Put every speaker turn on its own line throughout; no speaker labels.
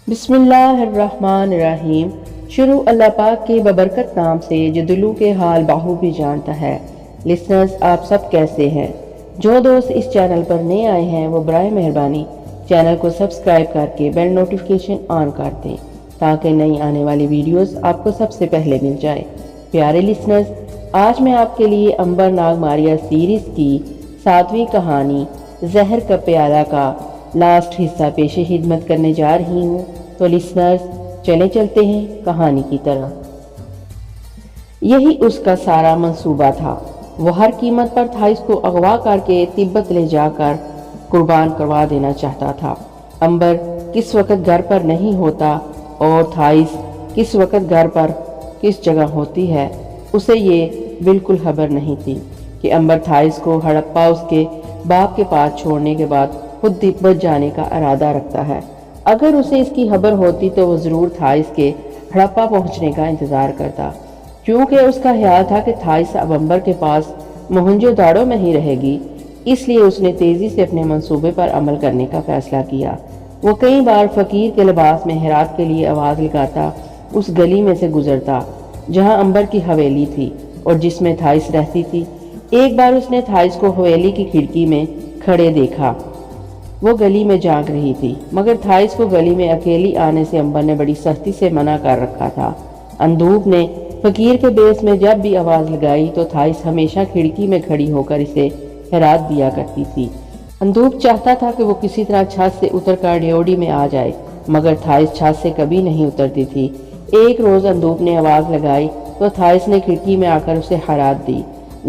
بسم اللہ الرحمن الرحیم۔ شروع اللہ پاک کے ببرکت نام سے جو دلوں کے حال باہو بھی جانتا ہے۔ لسنرز، آپ سب کیسے ہیں؟ جو دوست اس چینل پر نئے آئے ہیں وہ برائے مہربانی چینل کو سبسکرائب کر کے بیل نوٹیفیکیشن آن کر دیں تاکہ نئی آنے والی ویڈیوز آپ کو سب سے پہلے مل جائے۔ پیارے لسنرز، آج میں آپ کے لیے امبر ناگ ماریا سیریز کی 7ویں کہانی زہر کا پیالہ کا لاسٹ حصہ پیش خدمت کرنے جا رہی ہوں۔ تو لسنرز، چلتے ہیں کہانی کی طرف۔ یہی اس کا سارا منصوبہ تھا۔ وہ ہر قیمت پر تھائس کو اغوا کر کے تبت لے جا کر قربان کروا دینا چاہتا تھا۔ امبر کس وقت گھر پر نہیں ہوتا اور تھائس کس وقت گھر پر کس جگہ ہوتی ہے، اسے یہ بالکل خبر نہیں تھی کہ امبر تھائس کو ہڑپا اس کے باپ کے پاس چھوڑنے کے بعد خود تبت جانے کا ارادہ رکھتا ہے۔ اگر اسے اس کی خبر ہوتی تو وہ ضرور تھائس کے ہڑپا پہنچنے کا انتظار کرتا، کیونکہ اس کا خیال تھا کہ تھائس اب امبر کے پاس موہنجو داڑو میں ہی رہے گی۔ اس لیے اس نے تیزی سے اپنے منصوبے پر عمل کرنے کا فیصلہ کیا۔ وہ کئی بار فقیر کے لباس میں خیرات کے لیے آواز لگاتا اس گلی میں سے گزرتا جہاں امبر کی حویلی تھی اور جس میں تھائس رہتی تھی۔ ایک بار اس نے تھائس کو حویلی کی کھڑکی میں کھڑے دیکھا۔ وہ گلی میں جھانک رہی تھی، مگر تھائس کو گلی میں اکیلی آنے سے امبر نے بڑی سختی سے منع کر رکھا تھا۔ اندوب نے فقیر کے بیس میں جب بھی آواز لگائی تو تھائس ہمیشہ کھڑکی میں کھڑی ہو کر اسے خیرات دیا کرتی تھی۔ اندوب چاہتا تھا کہ وہ کسی طرح چھت سے اتر کر ڈیوڑی میں آ جائے، مگر تھائس چھت سے کبھی نہیں اترتی تھی۔ ایک روز اندوب نے آواز لگائی تو تھائس نے کھڑکی میں آ کر اسے خیرات دی۔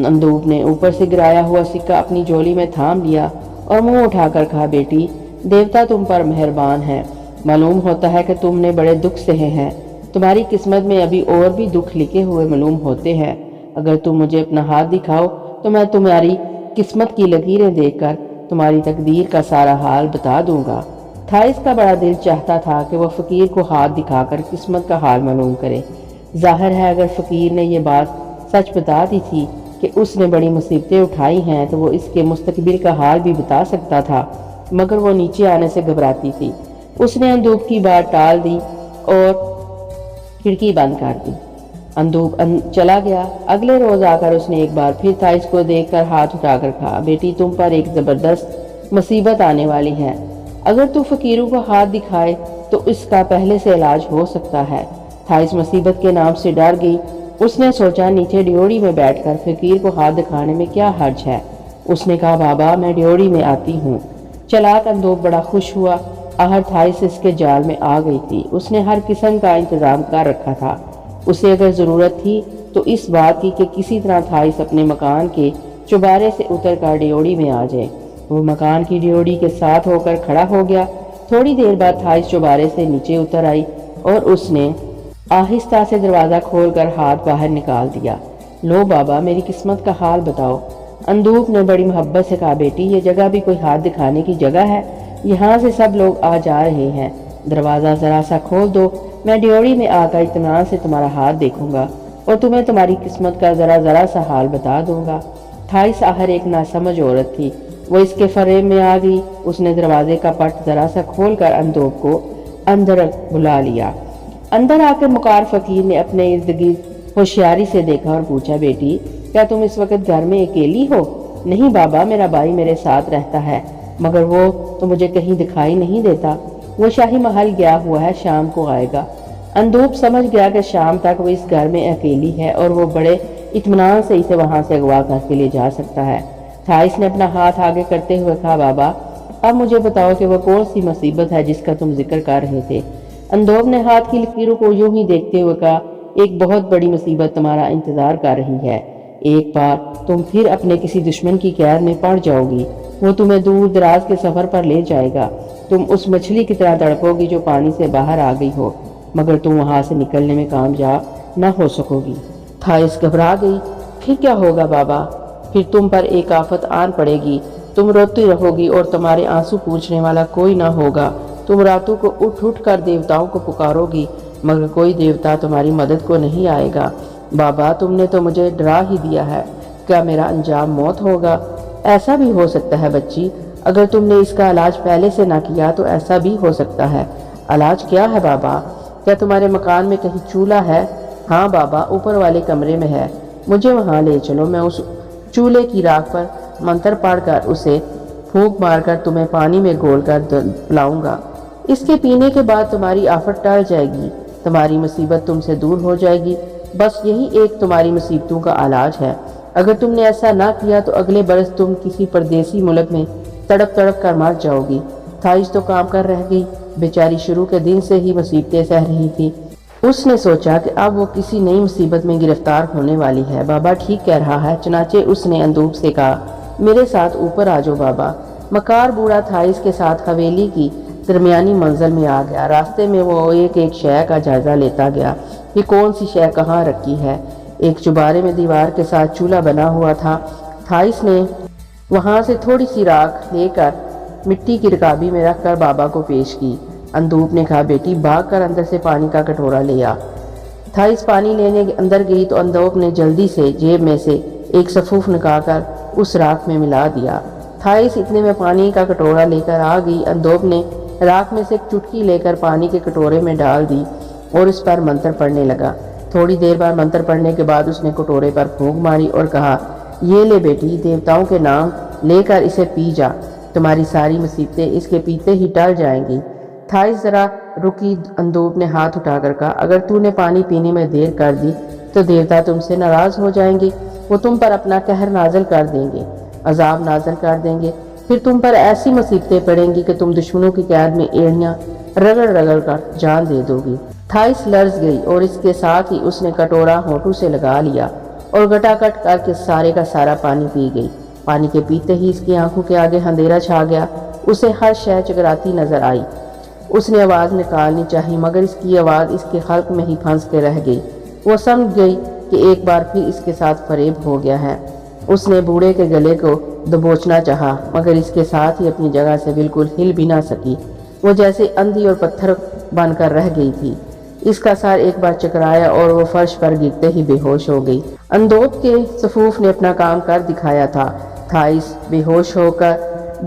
اندوب نے اوپر سے گرایا ہوا سکہ اپنی جولی میں تھام لیا اور منہ اٹھا کر کہا، بیٹی، دیوتا تم پر مہربان ہے۔ معلوم ہوتا ہے کہ تم نے بڑے دکھ سہے ہیں۔ تمہاری قسمت میں ابھی اور بھی دکھ لکھے ہوئے معلوم ہوتے ہیں۔ اگر تم مجھے اپنا ہاتھ دکھاؤ تو میں تمہاری قسمت کی لکیریں دیکھ کر تمہاری تقدیر کا سارا حال بتا دوں گا۔ تھائس کا بڑا دل چاہتا تھا کہ وہ فقیر کو ہاتھ دکھا کر قسمت کا حال معلوم کرے۔ ظاہر ہے اگر فقیر نے یہ بات سچ بتا دی تھی کہ اس نے بڑی مصیبتیں اٹھائی ہیں تو وہ اس کے مستقبل کا حال بھی بتا سکتا تھا، مگر وہ نیچے آنے سے گھبراتی تھی۔ اس نے اندوب کی بات ٹال دی اور کھڑکی بند کر دی۔ اندوب چلا گیا۔ اگلے روز آ کر اس نے ایک بار پھر تھائس کو دیکھ کر ہاتھ اٹھا کر کہا، بیٹی، تم پر ایک زبردست مصیبت آنے والی ہے۔ اگر تو فقیروں کو ہاتھ دکھائے تو اس کا پہلے سے علاج ہو سکتا ہے۔ تھائس مصیبت کے نام سے ڈر گئی۔ اس نے سوچا نیچے ڈیوڑی میں بیٹھ کر فقیر کو ہاتھ دکھانے میں کیا حرج ہے۔ اس نے کہا، بابا، میں ڈیوڑی میں آتی ہوں۔ چلاک اندوب بڑا خوش ہوا۔ آخر تھائس اس کے جال میں آ گئی تھی۔ اس نے ہر قسم کا انتظام کر رکھا تھا۔ اسے اگر ضرورت تھی تو اس بات کی کہ کسی طرح تھائس اپنے مکان کے چوبارے سے اتر کر ڈیوڑی میں آ جائے۔ وہ مکان کی ڈیوڑی کے ساتھ ہو کر کھڑا ہو گیا۔ تھوڑی دیر بعد تھائس چوبارے سے نیچے اتر آئی اور اس نے آہستہ سے دروازہ کھول کر ہاتھ باہر نکال دیا۔ لو بابا، میری قسمت کا حال بتاؤ۔ اندوب نے بڑی محبت سے کہا، بیٹی، یہ جگہ بھی کوئی ہاتھ دکھانے کی جگہ ہے؟ یہاں سے سب لوگ آ جا رہے ہیں۔ دروازہ ذرا سا کھول دو، میں ڈیوڑی میں آ کر اطمینان سے تمہارا ہاتھ دیکھوں گا اور تمہیں تمہاری قسمت کا ذرا سا حال بتا دوں گا۔ تھائس آخر ایک ناسمجھ عورت تھی۔ وہ اس کے فریب میں آ گئی۔ اس نے دروازے کا پٹ ذرا سا کھول کر اندوب کو اندر بلا لیا۔ اندر آ کر مکار فقیر نے اپنے ارد گرد ہوشیاری سے دیکھا اور پوچھا، بیٹی، کیا تم اس وقت گھر میں اکیلی ہو؟ نہیں بابا، میرا بھائی میرے ساتھ رہتا ہے، مگر وہ تو مجھے کہیں دکھائی نہیں دیتا۔ وہ شاہی محل گیا ہوا ہے، شام کو آئے گا۔ اندوب سمجھ گیا کہ شام تک وہ اس گھر میں اکیلی ہے اور وہ بڑے اطمینان سے اسے وہاں سے اغوا کر کے لے جا سکتا ہے۔ تھائس نے اپنا ہاتھ آگے کرتے ہوئے کہا، بابا، اب مجھے بتاؤ کہ وہ کون سی مصیبت ہے جس کا تم ذکر کر رہے تھے۔ اندوب نے ہاتھ کی لکیروں کو یوں ہی دیکھتے ہوئے کہا، ایک بہت بڑی مصیبت تمہارا انتظار کر رہی ہے۔ ایک بار تم پھر اپنے کسی دشمن کی قید میں پڑ جاؤ گی۔ وہ تمہیں دور دراز کے سفر پر لے جائے گا۔ تم اس مچھلی کی طرح تڑپو گی جو پانی سے باہر آ گئی ہو، مگر تم وہاں سے نکلنے میں کامیاب نہ ہو سکو گی۔ تھائس گھبرا گئی۔ پھر کیا ہوگا بابا؟ پھر تم پر ایک آفت آن پڑے گی۔ تم روتی رہو گی اور تمہارے آنسو پوچھنے والا کوئی نہ ہوگا۔ تم راتوں کو اٹھ اٹھ کر دیوتاؤں کو پکارو گی، مگر کوئی دیوتا تمہاری مدد کو نہیں آئے گا۔ بابا، تم نے تو مجھے ڈرا ہی دیا ہے۔ کیا میرا انجام موت ہوگا؟ ایسا بھی ہو سکتا ہے بچی، اگر تم نے اس کا علاج پہلے سے نہ کیا تو ایسا بھی ہو سکتا ہے۔ علاج کیا ہے بابا؟ کیا تمہارے مکان میں کہیں چولہا ہے؟ ہاں بابا، اوپر والے کمرے میں ہے، مجھے وہاں لے چلو، میں اس چولہے کی راکھ پر منتر پڑھ کر اسے پھونک مار کر تمہیں پانی میں گھول کر پلاؤں گا۔ اس کے پینے کے بعد تمہاری آفت ٹل جائے گی، تمہاری مصیبت تم سے دور ہو جائے گی۔ بس یہی ایک تمہاری مصیبتوں کا علاج ہے۔ اگر تم نے ایسا نہ کیا تو اگلے برس تم کسی پردیسی ملک میں تڑپ تڑپ کر مر جاؤ گی۔ تھائس تو کام کر رہ گئی، بیچاری شروع کے دن سے ہی مصیبتیں سہ رہی تھی۔ اس نے سوچا کہ اب وہ کسی نئی مصیبت میں گرفتار ہونے والی ہے۔ بابا ٹھیک کہہ رہا ہے، چنانچہ اس نے اندوب سے کہا، میرے ساتھ اوپر آ جاؤ بابا۔ مکار بوڑھا تھائس کے ساتھ حویلی کی درمیانی منزل میں آ گیا۔ راستے میں وہ ایک ایک شے کا جائزہ لیتا گیا کہ کون سی شے کہاں رکھی ہے۔ ایک چبارے میں دیوار کے ساتھ چولہا بنا ہوا تھا۔ تھائس نے وہاں سے تھوڑی سی راکھ لے کر مٹی کی رکابی میں رکھ کر بابا کو پیش کی۔ اندوب نے کہا، بیٹی بھاگ کر اندر سے پانی کا کٹورا لے آ۔ تھائس پانی لینے اندر گئی تو اندوب نے جلدی سے جیب میں سے ایک سفوف نکال کر اس راکھ میں ملا دیا۔ تھائس اتنے میں پانی کا کٹورا لے کر آ گئی۔ اندوب نے راکھ میں سے ایک چٹکی لے کر پانی کے کٹورے میں ڈال دی اور اس پر منتر پڑھنے لگا۔ تھوڑی دیر بعد منتر پڑھنے کے بعد اس نے کٹورے پر پھونک ماری اور کہا، یہ لے بیٹی، دیوتاؤں کے نام لے کر اسے پی جا، تمہاری ساری مصیبتیں اس کے پیتے ہی ٹل جائیں گی۔ تھائس ذرا رکی۔ اندوب نے ہاتھ اٹھا کر کہا، اگر تو نے پانی پینے میں دیر کر دی تو دیوتا تم سے ناراض ہو جائیں گے، وہ تم پر اپنا قہر نازل کر دیں گے، عذاب نازل کر دیں گے، پھر تم پر ایسی مصیبتیں پڑیں گی کہ تم دشمنوں کی قید میں ایڑیاں رگڑ رگڑ کر جان دے دو گی۔ تھائس لرز گئی اور اس کے ساتھ ہی اس نے کٹورا ہونٹوں سے لگا لیا اور گٹا کٹ کر کے سارے کا سارا پانی پی گئی۔ پانی کے پیتے ہی اس کی آنکھوں کے آگے اندھیرا چھا گیا۔ اسے ہر شے چکراتی نظر آئی۔ اس نے آواز نکالنی چاہی مگر اس کی آواز اس کے حلق میں ہی پھنس کے رہ گئی۔ وہ سمجھ گئی کہ ایک بار پھر اس کے ساتھ فریب ہو گیا ہے۔ اس نے بوڑھے کے گلے کو دبوچنا چاہا مگر اس کے ساتھ ہی اپنی جگہ سے بالکل ہل بھی نہ سکی۔ وہ جیسے اندھی اور پتھر بن کر رہ گئی تھی۔ اس کا سر ایک بار چکرایا اور وہ فرش پر گرتے ہی بے ہوش ہو گئی۔ اندوب کے سفوف نے اپنا کام کر دکھایا تھا۔ تھائس بے ہوش ہو کر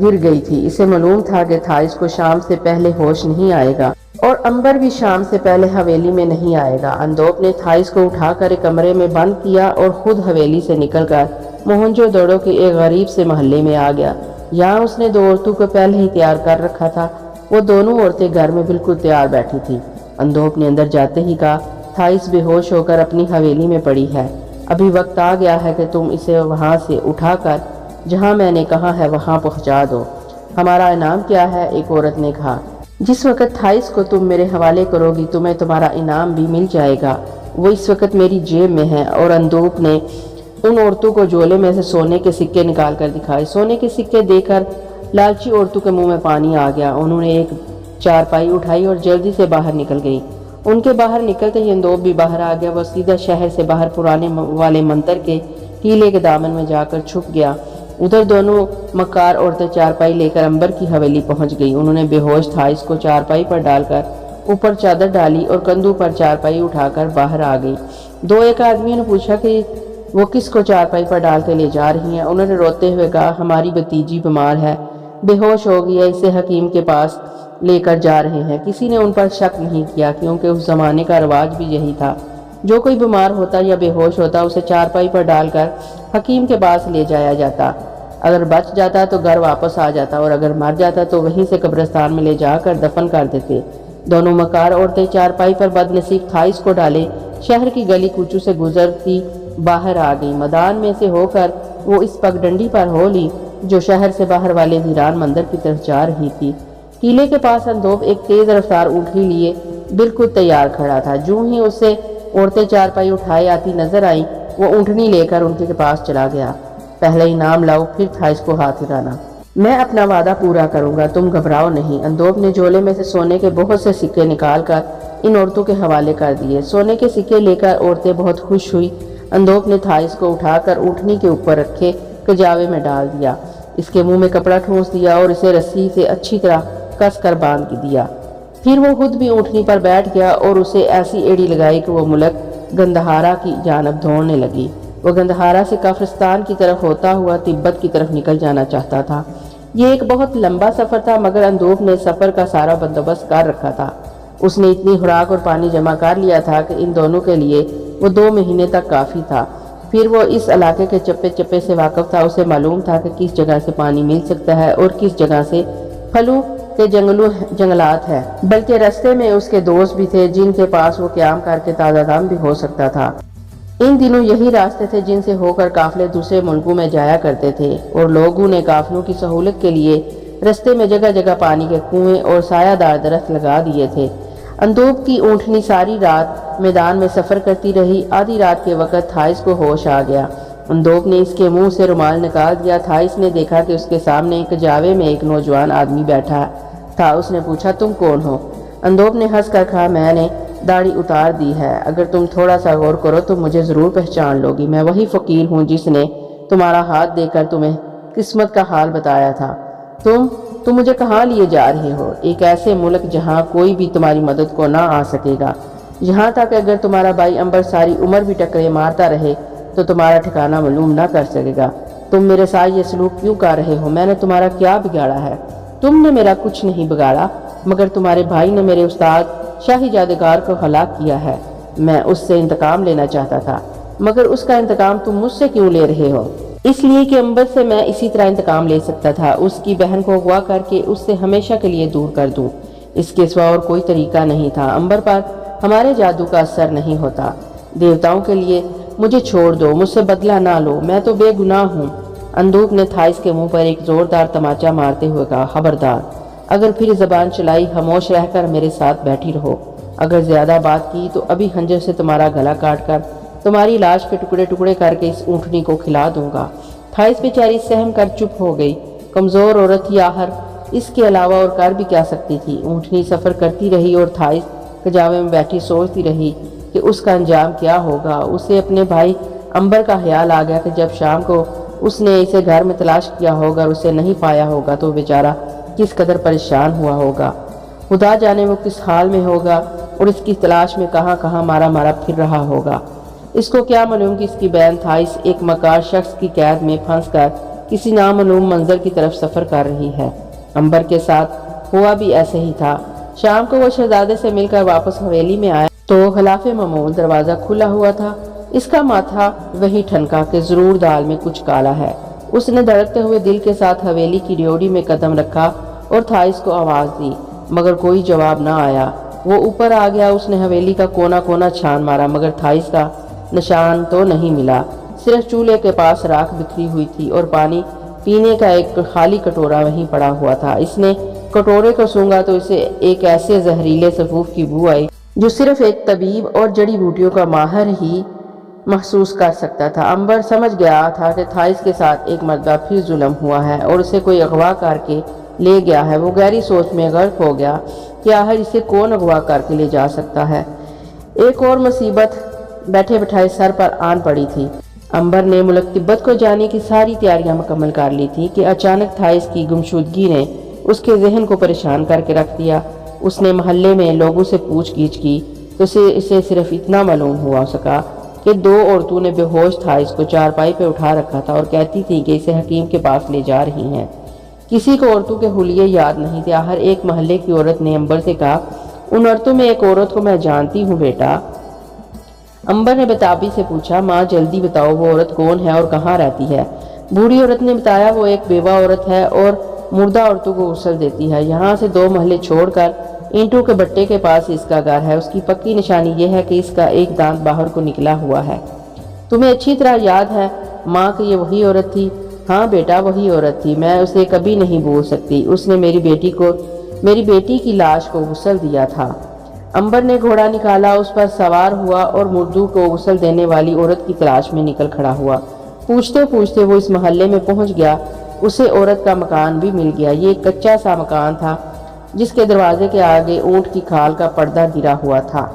گر گئی تھی۔ اسے معلوم تھا کہ تھائس کو شام سے پہلے ہوش نہیں آئے گا اور امبر بھی شام سے پہلے حویلی میں نہیں آئے گا۔ اندوب نے تھائس کو اٹھا کر ایک کمرے میں بند کیا اور خود حویلی سے نکل کر موہنجو دڑو کے ایک غریب سے محلے میں آ گیا۔ یہاں اس نے 2 عورتوں کو پہلے ہی تیار کر رکھا تھا۔ وہ دونوں عورتیں گھر میں بالکل تیار بیٹھی تھیں۔ اندوب نے اندر جاتے ہی کہا، تھائس بے ہوش ہو کر اپنی حویلی میں پڑی ہے، ابھی وقت آ گیا ہے کہ تم اسے وہاں سے اٹھا کر جہاں میں نے کہا ہے وہاں پہنچا دو۔ ہمارا انعام کیا ہے؟ ایک عورت نے کہا، جس وقت تھائس کو تم میرے حوالے کرو گی تمہیں تمہارا انعام بھی مل جائے گا، وہ اس وقت میری جیب میں ہے۔ اور اندوب نے ان عورتوں کو جولے میں سے سونے کے سکے نکال کر دکھائے۔ سونے کے سکے دیکھ کر لالچی عورتوں کے منہ میں پانی آ گیا۔ انہوں نے ایک چارپائی اٹھائی اور جلدی سے باہر نکل گئی۔ ان کے باہر نکلتے ہی اندوب بھی باہر آ گیا۔ وہ سیدھا شہر سے باہر پرانے والے منتر کے ٹیلے کے دامن میں جا کر چھپ گیا۔ ادھر دونوں مکار عورتیں چارپائی لے کر امبر کی حویلی پہنچ گئی۔ انہوں نے بے ہوش تھائس کو چارپائی پر ڈال کر اوپر چادر ڈالی اور کندھوں پر چارپائی اٹھا کر باہر آ گئی۔ 2 آدمیوں نے پوچھا کہ وہ کس کو چارپائی پر ڈال کے لے جا رہی ہیں؟ انہوں نے روتے ہوئے کہا، ہماری بھتیجی بیمار ہے، بے ہوش ہو گئی ہے، اسے حکیم کے پاس لے کر جا رہے ہیں۔ کسی نے ان پر شک نہیں کیا کیونکہ اس زمانے کا رواج بھی یہی تھا۔ جو کوئی بیمار ہوتا یا بے ہوش ہوتا اسے چارپائی پر ڈال کر حکیم کے پاس لے جایا جاتا۔ اگر بچ جاتا تو گھر واپس آ جاتا اور اگر مر جاتا تو وہیں سے قبرستان میں لے جا کر دفن کر دیتے۔ دونوں مکار عورتیں چارپائی پر بد نصیب تھائس کو ڈالے شہر کی گلی کوچوں سے گزرتی باہر آ گئی۔ میدان میں سے ہو کر وہ اس پگڈنڈی پر ہو لی جو شہر سے باہر والے ویران مندر کی طرف جا رہی تھی۔ قلعے کے پاس اندوب ایک تیز رفتار اونٹنی لیے بالکل تیار کھڑا تھا۔ جو ہی اسے عورتیں چارپائی اٹھائے آتی نظر آئیں وہ اونٹنی لے کر ان کے پاس چلا گیا۔ پہلے انعام لاؤ پھر تھائس کو ہاتھ ہلانا، میں اپنا وعدہ پورا کروں گا، تم گھبراؤ نہیں۔ اندوب نے جولے میں سے سونے کے بہت سے سکے نکال کر ان عورتوں کے حوالے کر دیے۔ سونے کے سکے لے کر عورتیں بہت خوش ہوئی۔ اندوب نے تھائس کو اٹھا کر اونٹنی کے اوپر رکھے کجاوے میں ڈال دیا، اس کے منہ میں کپڑا ٹھونس دیا اور اسے رسی سے اچھی طرح کس کر باندھ دیا۔ پھر وہ خود بھی اونٹنی پر بیٹھ گیا اور اسے ایسی ایڑی لگائی کہ وہ ملک گندہارا کی جانب دوڑنے لگی۔ وہ گندہارا سے کافرستان کی طرف ہوتا ہوا تبت کی طرف نکل جانا چاہتا تھا۔ یہ ایک بہت لمبا سفر تھا مگر اندوب نے سفر کا سارا بندوبست کر رکھا تھا۔ اس نے اتنی خوراک اور پانی جمع کر لیا تھا کہ ان دونوں کے لیے وہ 2 مہینے تک کافی تھا۔ پھر وہ اس علاقے کے چپے چپے سے واقف تھا، اسے معلوم تھا کہ کس جگہ سے پانی مل سکتا ہے اور کس جگہ سے پھلوں کے جنگلات ہے، بلکہ رستے میں اس کے دوست بھی تھے جن کے پاس وہ قیام کر کے تازہ دم بھی ہو سکتا تھا۔ ان دنوں یہی راستے تھے جن سے ہو کر قافلے دوسرے ملکوں میں جایا کرتے تھے، اور لوگوں نے قافلوں کی سہولت کے لیے رستے میں جگہ جگہ پانی کے کنویں اور سایہ دار درخت لگا دیے تھے۔ اندوب کی اونٹنی ساری رات میدان میں سفر کرتی رہی۔ آدھی رات کے وقت تھائس کو ہوش آ گیا۔ اندوب نے اس کے منہ سے رومال نکال دیا۔ تھائس نے دیکھا کہ اس کے سامنے ایک کجاوے میں ایک نوجوان آدمی بیٹھا تھا۔ اس نے پوچھا، تم کون ہو؟ اندوب نے ہنس کر کہا، میں نے داڑھی اتار دی ہے، اگر تم تھوڑا سا غور کرو تو مجھے ضرور پہچان لوگی۔ میں وہی فقیر ہوں جس نے تمہارا ہاتھ دے کر تمہیں قسمت کا حال بتایا تھا۔ تم مجھے کہاں لیے جا رہے ہو؟ ایک ایسے ملک جہاں کوئی بھی تمہاری مدد کو نہ آ سکے گا، یہاں تک اگر تمہارا بھائی امبر ساری عمر بھی ٹکرے مارتا رہے تو تمہارا ٹھکانہ معلوم نہ کر سکے گا۔ تم میرے ساتھ یہ سلوک کیوں کر رہے ہو؟ میں نے تمہارا کیا بگاڑا ہے؟ تم نے میرا کچھ نہیں بگاڑا، مگر تمہارے بھائی نے میرے استاد شاہی جادوگر کو ہلاک کیا ہے۔ میں اس سے انتقام لینا چاہتا تھا، مگر اس کا انتقام تم مجھ سے کیوں لے رہے ہو؟ اس لیے کہ امبر سے میں اسی طرح انتقام لے سکتا تھا، اس کی بہن کو اغوا کر کے اس سے ہمیشہ کے لیے دور کر دوں۔ اس کے سوا اور کوئی طریقہ نہیں تھا۔ امبر پر ہمارے جادو کا اثر نہیں ہوتا۔ دیوتاؤں کے لیے مجھے چھوڑ دو، مجھ سے بدلہ نہ لو، میں تو بے گناہ ہوں۔ اندوب نے تھائس کے منہ پر ایک زوردار تماچا مارتے ہوئے کہا، خبردار، اگر پھر زبان چلائی خاموش رہ کر میرے ساتھ بیٹھی رہو۔ اگر زیادہ بات کی تو ابھی خنجر سے تمہارا گلا کاٹ کر تمہاری لاش کے ٹکڑے ٹکڑے کر کے اس اونٹنی کو کھلا دوں گا۔ تھائس بیچاری سہم کر چپ ہو گئی۔ کمزور عورت تھی، آخر اس کے علاوہ اور کر بھی کیا سکتی تھی؟ اونٹنی سفر کرتی رہی اور تھائس کجاوے میں بیٹھی سوچتی رہی کہ اس کا انجام کیا ہوگا۔ اسے اپنے بھائی امبر کا خیال آ گیا کہ جب شام کو اس نے اسے گھر میں تلاش کیا ہوگا اور اسے نہیں پایا ہوگا تو بیچارہ کس قدر پریشان ہوا ہوگا۔ خدا جانے وہ کس حال میں ہوگا اور اس کی تلاش میں کہاں کہاں مارا مارا پھر رہا ہوگا۔ اس کو کیا معلوم کہ اس کی بہن تھائس ایک مکار شخص کی قید میں پھنس کر کسی نامعلوم منظر کی طرف سفر کر رہی ہے۔ امبر کے ساتھ ہوا بھی ایسے ہی تھا۔ شام کو وہ شہزادے سے مل کر واپس حویلی میں آیا تو غلاف معمول دروازہ کھلا ہوا تھا۔ اس کا ماتھا وہی ٹھنکا کہ ضرور دال میں کچھ کالا ہے۔ اس نے دھڑکتے ہوئے دل کے ساتھ حویلی کی ڈیوڑی میں قدم رکھا اور تھائس کو آواز دی، مگر کوئی جواب نہ آیا۔ وہ اوپر آ گیا۔ اس نے حویلی کا کونا کونا چھان مارا، مگر تھائس کا نشان تو نہیں ملا۔ صرف چولہے کے پاس راکھ بکھری ہوئی تھی اور پانی پینے کا ایک خالی کٹورا وہیں پڑا ہوا تھا۔ اس نے کٹورے کو سونگا تو اسے ایک ایسے زہریلے سفوف کی بو آئی جو صرف ایک طبیب اور جڑی بوٹیوں کا ماہر ہی محسوس کر سکتا تھا۔ امبر سمجھ گیا تھا کہ تھائس کے ساتھ ایک مرتبہ پھر ظلم ہوا ہے اور اسے کوئی اغوا کر کے لے گیا ہے۔ وہ گہری سوچ میں غرق ہو گیا کہ آخر اسے کون اغوا کر کے لے جا سکتا ہے۔ ایک اور مصیبت بیٹھے بٹھائے سر پر آن پڑی تھی۔ امبر نے ملک تبت کو جانے کی ساری تیاریاں مکمل کر لی تھی کہ اچانک تھائس کی گمشدگی نے اس کے ذہن کو پریشان کر کے رکھ دیا۔ اس نے محلے میں لوگوں سے پوچھ گچھ کی تو اسے صرف اتنا معلوم ہوا سکا کہ 2 عورتوں نے بے ہوش تھائس کو چارپائی پہ اٹھا رکھا تھا اور کہتی تھیں کہ اسے حکیم کے پاس لے جا رہی ہیں۔ کسی کو عورتوں کے حلیے یاد نہیں تھے۔ آخر ایک محلے کی عورت نے امبر سے کہا، ان عورتوں میں ایک عورت کو میں جانتی ہوں بیٹا۔ امبر نے بتابی سے پوچھا، ماں جلدی بتاؤ وہ عورت کون ہے اور کہاں رہتی ہے؟ بوڑھی عورت نے بتایا، وہ ایک بیوہ عورت ہے اور مردہ عورتوں کو غسل دیتی ہے۔ یہاں سے 2 محلے چھوڑ کر اینٹوں کے بٹے کے پاس اس کا گھر ہے۔ اس کی پکی نشانی یہ ہے کہ اس کا ایک دانت باہر کو نکلا ہوا ہے۔ تمہیں اچھی طرح یاد ہے ماں کہ یہ وہی عورت تھی؟ ہاں بیٹا وہی عورت تھی، میں اسے کبھی نہیں بھول سکتی۔ اس نے میری بیٹی کی لاش کو غسل دیا تھا۔ امبر نے گھوڑا نکالا، اس پر سوار ہوا اور مردوں کو غسل دینے والی عورت کی تلاش میں نکل کھڑا ہوا۔ پوچھتے پوچھتے وہ اس محلے میں پہنچ گیا۔ اسے عورت کا مکان بھی مل گیا۔ یہ ایک کچا سا مکان تھا جس کے دروازے کے آگے اونٹ کی کھال کا پردہ گرا ہوا تھا۔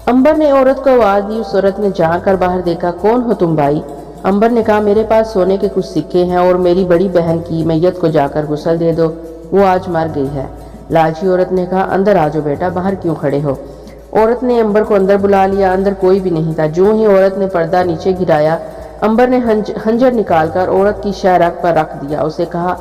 امبر نے عورت کو آواز دی۔ اس عورت نے جھانک کر باہر دیکھا۔ کون ہو تم بھائی؟ امبر نے کہا، میرے پاس سونے کے کچھ سکے ہیں اور میری بڑی بہن کی میت کو جا کر غسل دے دو، وہ آج مر گئی ہے۔ لالچی عورت نے کہا، اندر آ جاؤ بیٹا، باہر کیوں کھڑے ہو؟ عورت نے امبر کو اندر بلا لیا۔ اندر کوئی بھی نہیں تھا۔ جو ہی عورت نے پردہ نیچے گرایا، امبر نے خنجر نکال کر عورت کی شہ رگ پر رکھ دیا۔ اسے کہا،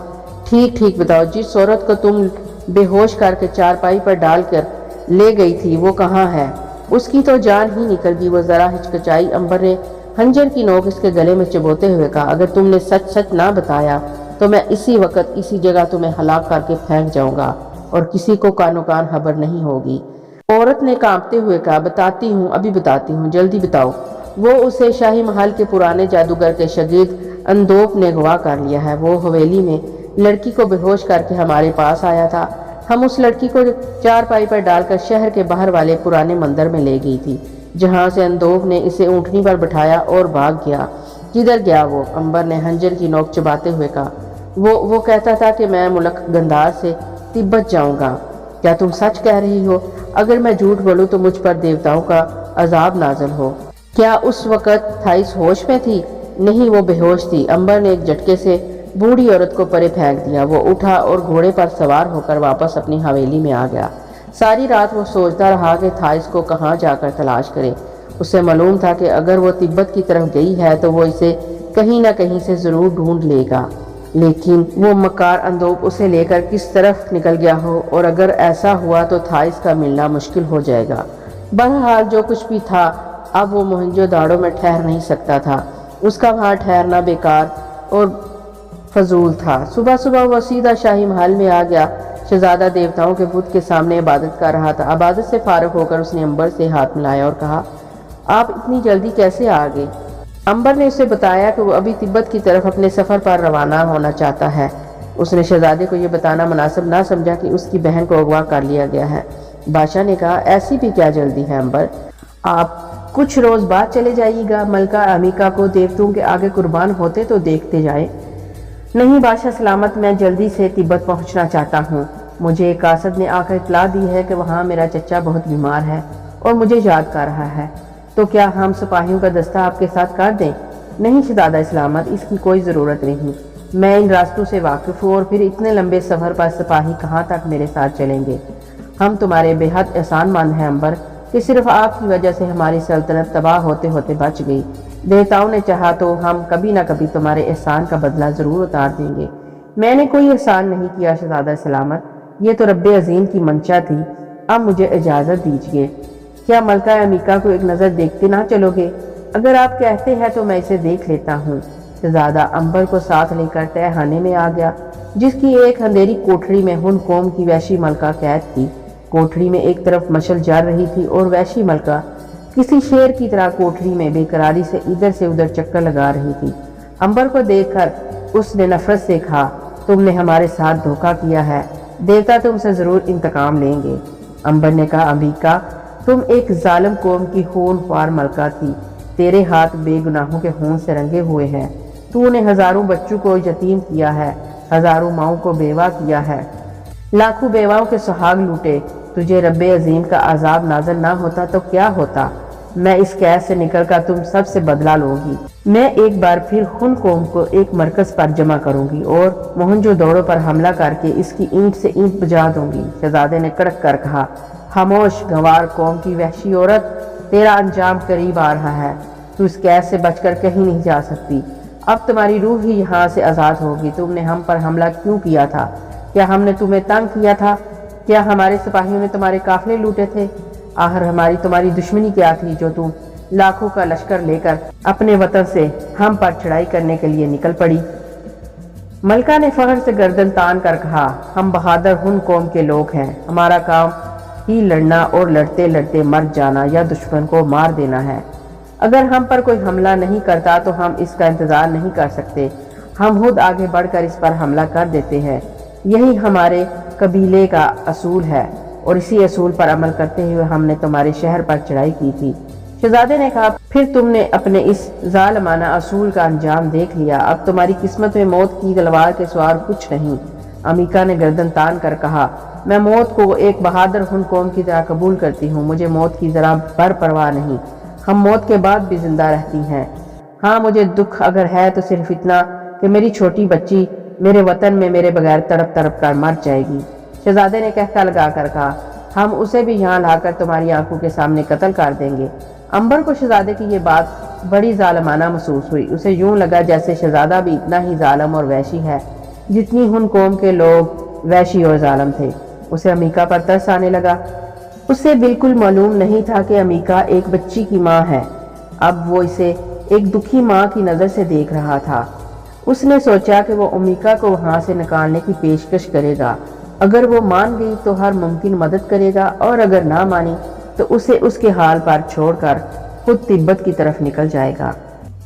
ٹھیک ٹھیک بتاؤ، جس عورت کو تم بے ہوش کر کے چارپائی پر ڈال کر لے گئی تھی وہ کہاں ہے؟ اس کی تو جان ہی نکل گئی۔ وہ ذرا ہچکچائی۔ عمبر نے خنجر کی نوک اس کے گلے میں چبوتے ہوئے کہا، اگر تم نے سچ سچ نہ بتایا تو میں اسی وقت اسی جگہ تمہیں ہلاک کر کے پھینک جاؤں گا اور کسی کو کانو کان خبر نہیں ہوگی۔ عورت نے کانپتے ہوئے کہا، بتاتی ہوں، ابھی بتاتی ہوں، جلدی بتاؤ۔ وہ اسے شاہی محل کے پرانے جادوگر کے شاگرد اندوپ نے اغوا کر لیا ہے۔ وہ حویلی میں لڑکی کو بے ہوش کر کے ہمارے پاس آیا تھا۔ ہم اس لڑکی کو چارپائی پر ڈال کر شہر کے باہر والے پرانے مندر میں لے گئی تھی، جہاں سے اندوپ نے اسے اونٹنی پر بٹھایا اور بھاگ گیا۔ کدھر گیا وہ؟ عمبر نے خنجر کی نوک چباتے ہوئے کہا، وہ کہتا تھا کہ میں ملک گندھار سے تبت جاؤں گا۔ کیا تم سچ کہہ رہی ہو؟ اگر میں جھوٹ بولوں تو مجھ پر دیوتاؤں کا عذاب نازل ہو۔ کیا اس وقت تھائس ہوش میں تھی؟ نہیں، وہ بے ہوش تھی۔ عمبر نے ایک جھٹکے سے بوڑھی عورت کو پرے پھینک دیا۔ وہ اٹھا اور گھوڑے پر سوار ہو کر واپس اپنی حویلی میں آ گیا۔ ساری رات وہ سوچتا رہا کہ تھائس کو کہاں جا کر تلاش کرے۔ اسے معلوم تھا کہ اگر وہ تبت کی طرف گئی ہے تو وہ اسے کہیں نہ کہیں سے ضرور ڈھونڈ لے گا، لیکن وہ مکار اندوپ اسے لے کر کس طرف نکل گیا ہو، اور اگر ایسا ہوا تو تھائس کا ملنا مشکل ہو جائے گا۔ بہرحال جو کچھ بھی تھا، اب وہ موہنجو داڑو میں ٹھہر نہیں سکتا تھا۔ اس کا وہاں ٹھہرنا بیکار اور فضول تھا۔ صبح صبح وہ سیدھا شاہی محل میں آ گیا۔ شہزادہ دیوتاؤں کے بت کے سامنے عبادت کر رہا تھا۔ عبادت سے فارغ ہو کر اس نے عمبر سے ہاتھ ملایا اور کہا، آپ اتنی جلدی کیسے آ گئے؟ عمبر نے اسے بتایا کہ وہ ابھی تبت کی طرف اپنے سفر پر روانہ ہونا چاہتا ہے۔ اس نے شہزادے کو یہ بتانا مناسب نہ سمجھا کہ اس کی بہن کو اغوا کر لیا گیا ہے۔ بادشاہ نے کہا، ایسی بھی کیا جلدی ہے عمبر؟ آپ کچھ روز بعد چلے جائیے گا۔ ملکہ امیکا کو دیوتوں کے آگے قربان ہوتے تو دیکھتے جائیں۔ نہیں بادشاہ سلامت، میں جلدی سے تبت پہنچنا چاہتا ہوں۔ مجھے ایک قاصد نے آ کر اطلاع دی ہے کہ وہاں میرا چچا بہت بیمار ہے اور مجھے یاد کر رہا ہے۔ تو کیا ہم سپاہیوں کا دستہ آپ کے ساتھ کر دیں؟ نہیں شہزادہ سلامت، اس کی کوئی ضرورت نہیں۔ میں ان راستوں سے واقف ہوں، اور پھر اتنے لمبے سفر پر سپاہی کہاں تک میرے ساتھ چلیں گے؟ ہم تمہارے بے حد احسان مند ہیں عمبر، کہ صرف آپ کی وجہ سے ہماری سلطنت تباہ ہوتے ہوتے بچ گئی۔ دیوتاؤں نے چاہا تو ہم کبھی نہ کبھی تمہارے احسان کا بدلہ ضرور اتار دیں گے۔ میں نے کوئی احسان نہیں کیا شہزادہ سلامت، یہ تو رب عظیم کی منشا تھی۔ اب مجھے اجازت دیجیے۔ کیا ملکہ امیکا کو ایک نظر دیکھتے نہ چلو گے؟ اگر آپ کہتے ہیں تو میں اسے دیکھ لیتا ہوں۔ شہزادہ عمبر کو ساتھ لے کر تہہ خانے میں آ گیا، جس کی ایک اندھیری کوٹھری میں ہن قوم کی وحشی ملکہ قید تھی۔ کوٹھری میں ایک طرف مشل جل رہی تھی اور وحشی ملکہ کسی شیر کی طرح کوٹھری میں بے قراری سے ادھر سے ادھر چکر لگا رہی تھی۔ عمبر کو دیکھ کر اس نے نفرت سے کہا، تم نے ہمارے ساتھ دھوکہ کیا ہے، دیوتا تم سے ضرور انتقام لیں گے۔ عمبر نے کہا، امیکا تم ایک ظالم قوم کی خون خوار ملکہ تھی، تیرے ہاتھ بے گناہوں کے خون سے رنگے ہوئے ہیں۔ تو نے ہزاروں بچوں کو یتیم کیا ہے، ہزاروں ماؤں کو بیوہ کیا ہے، لاکھوں بیواؤں کے سہاگ لوٹے۔ تجھے رب عظیم کا عذاب نازل نہ ہوتا تو کیا ہوتا؟ میں اس قید سے نکل کر تم سب سے بدلہ لوں گی۔ میں ایک بار پھر خن قوم کو ایک مرکز پر جمع کروں گی اور موہنجو دڑو پر حملہ کر کے اس کی اینٹ سے اینٹ بجا دوں گی۔ شہزادے نے کڑک کر کہا، خاموش گنوار قوم کی وحشی عورت، تیرا انجام قریب آ رہا ہے۔ تو اس قید سے بچ کر کہیں نہیں جا سکتی۔ اب تمہاری روح ہی یہاں سے آزاد ہوگی۔ تم نے ہم پر حملہ کیوں کیا تھا؟ کیا ہم نے تمہیں تنگ کیا تھا؟ کیا ہمارے سپاہیوں نے تمہارے قافلے لوٹے تھے؟ آخر تمہاری دشمنی کیا تھی جو تم لاکھوں کا لشکر لے کر اپنے وطن سے ہم پر چڑھائی کرنے کے لیے نکل پڑی؟ ملکہ نے فخر سے گردن تان کر کہا، ہم بہادر ہن قوم کے لوگ ہیں۔ ہمارا کام ہی لڑنا اور لڑتے لڑتے مر جانا یا دشمن کو مار دینا ہے۔ اگر ہم پر کوئی حملہ نہیں کرتا تو ہم اس کا انتظار نہیں کر سکتے، ہم خود آگے بڑھ کر اس پر حملہ کر دیتے ہیں۔ یہی ہمارے قبیلے کا اصول ہے، اور اسی اصول پر عمل کرتے ہوئے ہم نے تمہارے شہر پر چڑھائی کی تھی۔ شہزادے نے کہا، پھر تم نے اپنے اس ظالمانہ اصول کا انجام دیکھ لیا۔ اب تمہاری قسمت میں موت کی تلوار کے سوار کچھ نہیں۔ امیکا نے گردن تان کر کہا، میں موت کو ایک بہادر ہن قوم کی طرح قبول کرتی ہوں۔ مجھے موت کی ذرا بر پرواہ نہیں۔ ہم موت کے بعد بھی زندہ رہتی ہیں۔ ہاں مجھے دکھ اگر ہے تو صرف اتنا کہ میری چھوٹی بچی میرے وطن میں میرے بغیر تڑپ تڑپ کر مر جائے گی۔ شہزادے نے کہکا لگا کر کہا، ہم اسے بھی یہاں لا کر تمہاری آنکھوں کے سامنے قتل کر دیں گے۔ عمبر کو شہزادے کی یہ بات بڑی ظالمانہ محسوس ہوئی۔ اسے یوں لگا جیسے شہزادہ بھی اتنا ہی ظالم اور وحشی ہے جتنی ہن قوم کے لوگ وحشی اور ظالم تھے۔ اسے امیکا پر ترس آنے لگا۔ اسے بالکل معلوم نہیں تھا کہ امیکا ایک بچی کی ماں ہے۔ اب وہ اسے ایک دکھی ماں کی نظر سے دیکھ رہا تھا۔ اس نے سوچا کہ وہ امیکا کو وہاں سے نکالنے کی پیشکش کرے گا۔ اگر وہ مان گئی تو ہر ممکن مدد کرے گا، اور اگر نہ مانی تو اسے اس کے حال پر چھوڑ کر خود تبت کی طرف نکل جائے گا۔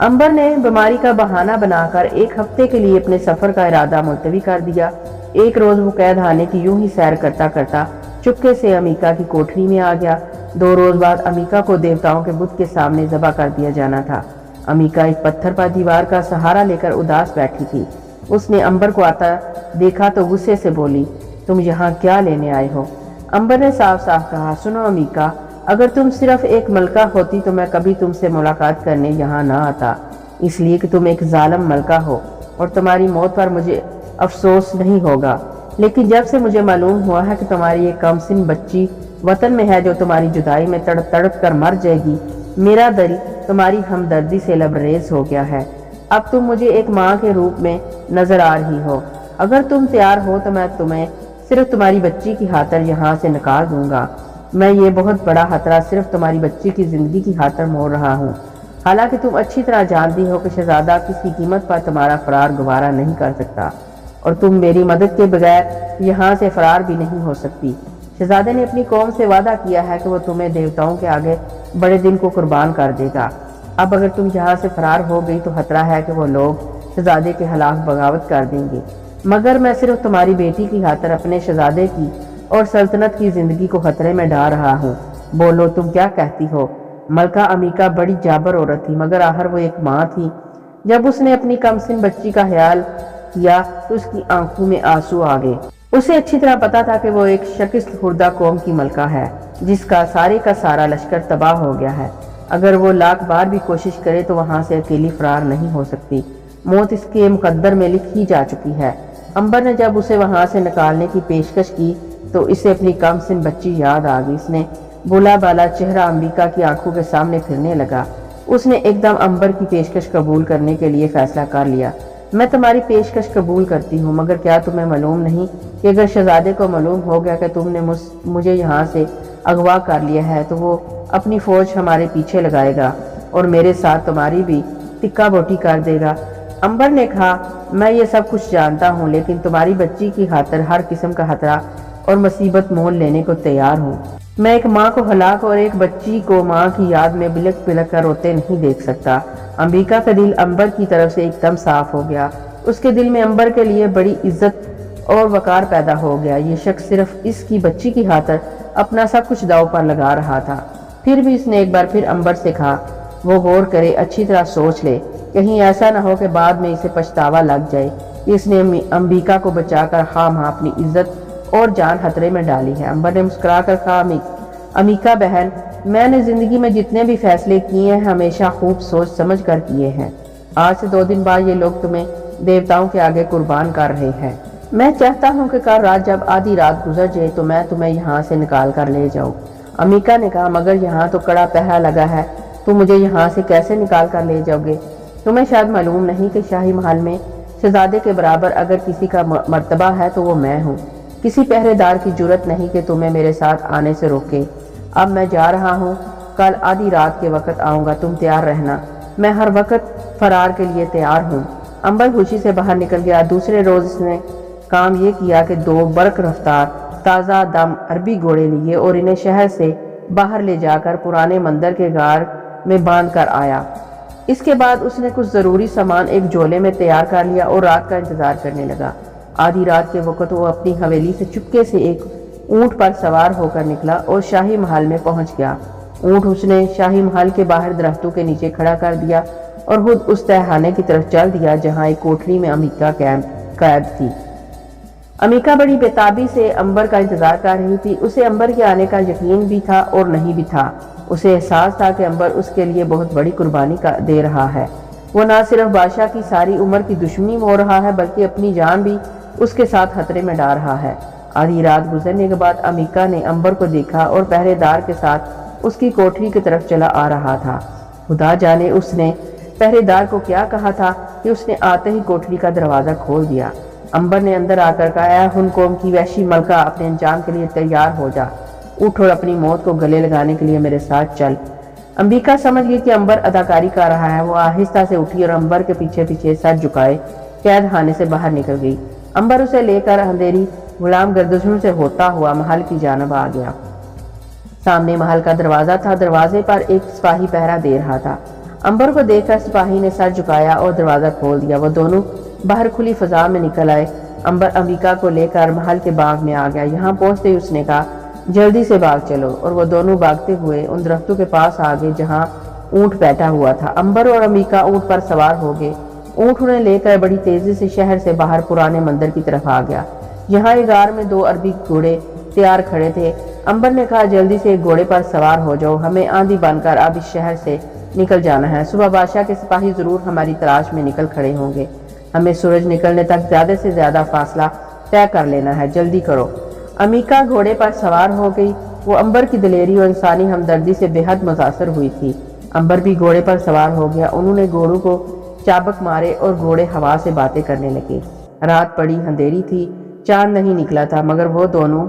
امبر نے بیماری کا بہانہ بنا کر ایک ہفتے کے لیے اپنے سفر کا ارادہ ملتوی کر دیا۔ ایک روز وہ قید خانے کی یوں ہی سیر کرتا کرتا چپکے سے امیکا کی کوٹری میں آ گیا۔ 2 روز بعد امیکا کو دیوتاؤں کے بت کے سامنے ذبح کر دیا جانا تھا۔ امیکا ایک پتھر پر دیوار کا سہارا لے کر اداس بیٹھی تھی۔ اس نے امبر کو آتا دیکھا تو غصے سے بولی، تم یہاں کیا لینے آئے ہو؟ امبر نے صاف صاف کہا، سنو امیکا، اگر تم صرف ایک ملکہ ہوتی تو میں کبھی تم سے ملاقات کرنے یہاں نہ آتا، اس لیے کہ تم ایک ظالم ملکہ ہو اور تمہاری موت پر مجھے افسوس نہیں ہوگا۔ لیکن جب سے مجھے معلوم ہوا ہے کہ تمہاری ایک کم سن بچی وطن میں ہے جو تمہاری جدائی میں تڑپ تڑپ کر مر جائے گی، میرا دل تمہاری ہمدردی سے لبریز ہو گیا ہے۔ اب تم مجھے ایک ماں کے روپ میں نظر آ رہی ہو۔ اگر تم تیار ہو تو میں تمہیں صرف تمہاری بچی کی خاطر یہاں سے نکال دوں گا۔ میں یہ بہت بڑا خطرہ صرف تمہاری بچی کی زندگی کی خاطر مول رہا ہوں، حالانکہ تم اچھی طرح جانتی ہو کہ شہزادہ کسی قیمت پر تمہارا فرار گوارا نہیں کر سکتا، اور تم میری مدد کے بغیر یہاں سے فرار بھی نہیں ہو سکتی۔ شہزادے نے اپنی قوم سے وعدہ کیا ہے کہ وہ تمہیں دیوتاؤں کے آگے بڑے دن کو قربان کر دے گا۔ اب اگر تم یہاں سے فرار ہو گئی تو خطرہ ہے کہ وہ لوگ شہزادے کے خلاف بغاوت کر دیں گے، مگر میں صرف تمہاری بیٹی کی خاطر اپنے شہزادے کی اور سلطنت کی زندگی کو خطرے میں ڈال رہا ہوں۔ بولو تم کیا کہتی ہو؟ ملکہ امیکا بڑی جابر عورت تھی، مگر آخر وہ ایک ماں تھی۔ جب اس نے اپنی کمسن بچی کا خیال کیا تو اس کی آنکھوں میں آنسو آ گئے۔ اسے اچھی طرح پتا تھا کہ وہ ایک شکست خوردہ قوم کی ملکہ ہے جس کا سارا لشکر تباہ ہو گیا ہے۔ اگر وہ لاکھ بار بھی کوشش کرے تو وہاں سے اکیلی فرار نہیں ہو سکتی، موت اس کے مقدر میں لکھی جا چکی ہے۔ امبر نے جب اسے وہاں سے نکالنے کی پیشکش کی تو اسے اپنی کم سن بچی یاد آ گئی۔ اس نے بولا بالا چہرہ امیکا کی آنکھوں کے سامنے پھرنے لگا۔ اس نے ایک دم امبر کی پیشکش قبول کرنے کے لیے فیصلہ کر لیا۔ میں تمہاری پیشکش قبول کرتی ہوں، مگر کیا تمہیں معلوم نہیں کہ اگر شہزادے کو معلوم ہو گیا کہ تم نے مجھے یہاں سے اغوا کر لیا ہے تو وہ اپنی فوج ہمارے پیچھے لگائے گا اور میرے ساتھ تمہاری بھی ٹکا بوٹی کر دے گا۔ امبر نے کہا، میں یہ سب کچھ جانتا ہوں، لیکن تمہاری بچی کی خاطر ہر قسم کا خطرہ اور مصیبت مول لینے کو تیار ہوں۔ میں ایک ماں کو ہلاک اور ایک بچی کو ماں کی یاد میں بلک بلک کر روتے نہیں دیکھ سکتا۔ امیکا کا دل امبر کی طرف سے ایک دم صاف ہو گیا۔ اس کے دل میں امبر کے لیے بڑی عزت اور وقار پیدا ہو گیا۔ یہ شخص صرف اس کی بچی کی خاطر اپنا سب کچھ داؤ پر لگا رہا تھا۔ پھر بھی اس نے ایک بار پھر امبر سے کہا، وہ غور کرے، اچھی طرح سوچ لے، کہیں ایسا نہ ہو کہ بعد میں اسے پچھتاوا لگ جائے کہ اس نے امیکا کو بچا کر خواہ ماں اپنی عزت اور جان خطرے میں ڈالی ہے۔ امبر نے مسکرا کر کہا، امیکا بہن، میں نے زندگی میں جتنے بھی فیصلے کیے ہیں ہمیشہ خوب سوچ سمجھ کر کیے ہیں۔ آج سے 2 دن بعد یہ لوگ تمہیں دیوتاؤں کے آگے قربان کر رہے ہیں۔ میں چاہتا ہوں کہ کل رات جب آدھی رات گزر جائے تو میں تمہیں یہاں سے نکال کر لے جاؤں۔ امیکا نے کہا، مگر یہاں تو کڑا پہرا لگا ہے، تم مجھے یہاں سے کیسے نکال کر لے جاؤ گے؟ تمہیں شاید معلوم نہیں کہ شاہی محل میں شہزادے کے برابر اگر کسی کا مرتبہ ہے تو وہ میں ہوں۔ کسی پہرے دار کی جرت نہیں کہ تمہیں میرے ساتھ آنے سے روکے۔ اب میں جا رہا ہوں، کل آدھی رات کے وقت آؤں گا، تم تیار رہنا، میں ہر وقت فرار کے لیے تیار ہوں۔ امبر خوشی سے باہر نکل گیا۔ دوسرے روز اس نے کام یہ کیا کہ 2 برق رفتار تازہ دم عربی گھوڑے لیے اور انہیں شہر سے باہر لے جا کر پرانے مندر کے غار میں باندھ کر آیا۔ اس کے بعد اس نے کچھ ضروری سامان ایک جھولے میں تیار کر لیا اور رات کا انتظار کرنے لگا۔ آدھی رات کے وقت وہ اپنی حویلی سے چپکے سے ایک اونٹ پر سوار ہو کر نکلا اور شاہی محل میں پہنچ گیا۔ اونٹ اس نے شاہی محل کے باہر درختوں کے نیچے کھڑا کر دیا اور خود اس تہخانے کی طرف چل دیا جہاں ایک کوٹری میں امیکا قید تھی۔ امیکا بڑی بےتابی سے امبر کا انتظار کر رہی تھی۔ اسے امبر کے آنے کا یقین بھی تھا اور نہیں بھی تھا۔ اسے احساس تھا کہ امبر اس کے لیے بہت بڑی قربانی دے رہا ہے۔ وہ نہ صرف بادشاہ کی ساری عمر کی دشمنی مول رہا ہے بلکہ اپنی جان بھی اس کے ساتھ خطرے میں ڈال رہا ہے۔ آدھی رات گزرنے کے بعد امیکا نے امبر کو دیکھا اور پہرے دار کے ساتھ اس کی کوٹری کی طرف چلا آ رہا تھا۔ خدا جانے اس نے پہرے دار کو کیا کہا تھا کہ اس نے آتے ہی کوٹری کا دروازہ کھول دیا۔ امبر نے اندر آ کر کہا، اے ہن قوم کی وحشی ملکہ، اپنے انجام کے لیے تیار ہو جا۔ اٹھ اور اپنی موت کو گلے لگانے کے لیے میرے ساتھ چل۔ امبیکا سمجھ گئی کہ امبر اداکاری کر رہا ہے۔ وہ آہستہ سے اٹھی اور امبر کے پیچھے پیچھے سر جھکائے قید خانے سے باہر نکل گئی۔ امبر اسے لے کر اندھیری غلام گردشوں سے ہوتا ہوا محل کی جانب آ گیا۔ سامنے محل کا دروازہ تھا، دروازے پر ایک سپاہی پہرا دے رہا تھا۔ امبر کو دیکھ کر سپاہی نے سر جھکایا اور دروازہ کھول دیا۔ وہ دونوں باہر کھلی فضا میں نکل آئے۔ امبر امبیکا کو لے کر محل کے باغ میں آ گیا۔ یہاں پہنچتے ہی اس نے کہا جلدی سے بھاگ چلو، اور وہ دونوں بھاگتے ہوئے ان درختوں کے پاس آ گئے جہاں اونٹ بیٹھا ہوا تھا۔ امبر اور امبیکا اونٹ پر سوار ہو گئے۔ اونٹ انہیں لے کر بڑی تیزی سے شہر سے باہر پرانے مندر کی طرف آ گیا۔ یہاں ایک غار میں 2 عربی گھوڑے تیار کھڑے تھے۔ امبر نے کہا جلدی سے ایک گھوڑے پر سوار ہو جاؤ، ہمیں آندھی بن کر اب اس شہر سے نکل جانا ہے۔ صبح بادشاہ کے سپاہی ضرور ہماری تلاش میں نکل کھڑے ہوں گے۔ ہمیں سورج نکلنے تک زیادہ سے زیادہ فاصلہ طے کر لینا ہے، جلدی کرو۔ امبیکا گھوڑے پر سوار ہو گئی۔ وہ امبر کی دلیری اور انسانی ہمدردی سے بے حد متاثر ہوئی تھی۔ امبر بھی گھوڑے پر سوار ہو گیا۔ انہوں نے گھوڑوں کو چابک مارے اور گھوڑے ہوا سے باتیں کرنے لگے۔ رات بڑی اندھیری تھی، چاند نہیں نکلا تھا، مگر وہ دونوں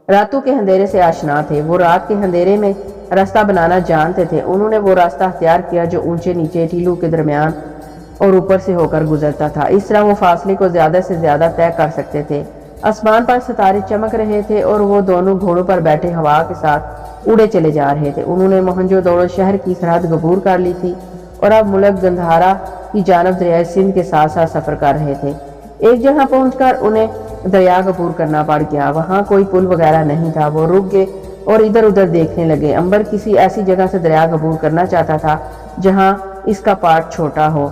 راتوں کے اندھیرے سے آشنا تھے۔ وہ رات کے اندھیرے میں راستہ بنانا جانتے تھے۔ انہوں نے وہ راستہ اختیار کیا جو اونچے نیچے ٹیلوں کے درمیان اور اوپر سے ہو کر گزرتا تھا۔ اس طرح وہ فاصلے کو زیادہ سے زیادہ طے کر سکتے تھے۔ آسمان پر ستارے چمک رہے تھے اور وہ دونوں گھوڑوں پر بیٹھے ہوا کے ساتھ اڑے چلے جا رہے تھے۔ انہوں نے موہنجو دڑو شہر کی سرحد عبور کر لی تھی اور اب ملک گندھارا کی جانب دریائے سندھ کے ساتھ ساتھ سفر کر رہے تھے۔ ایک جگہ پہنچ کر انہیں دریا عبور کرنا پڑ گیا۔ وہاں کوئی پل وغیرہ نہیں تھا۔ وہ رک گئے اور ادھر ادھر دیکھنے لگے۔ امبر کسی ایسی جگہ سے دریا عبور کرنا چاہتا تھا جہاں اس کا پارٹ چھوٹا ہو۔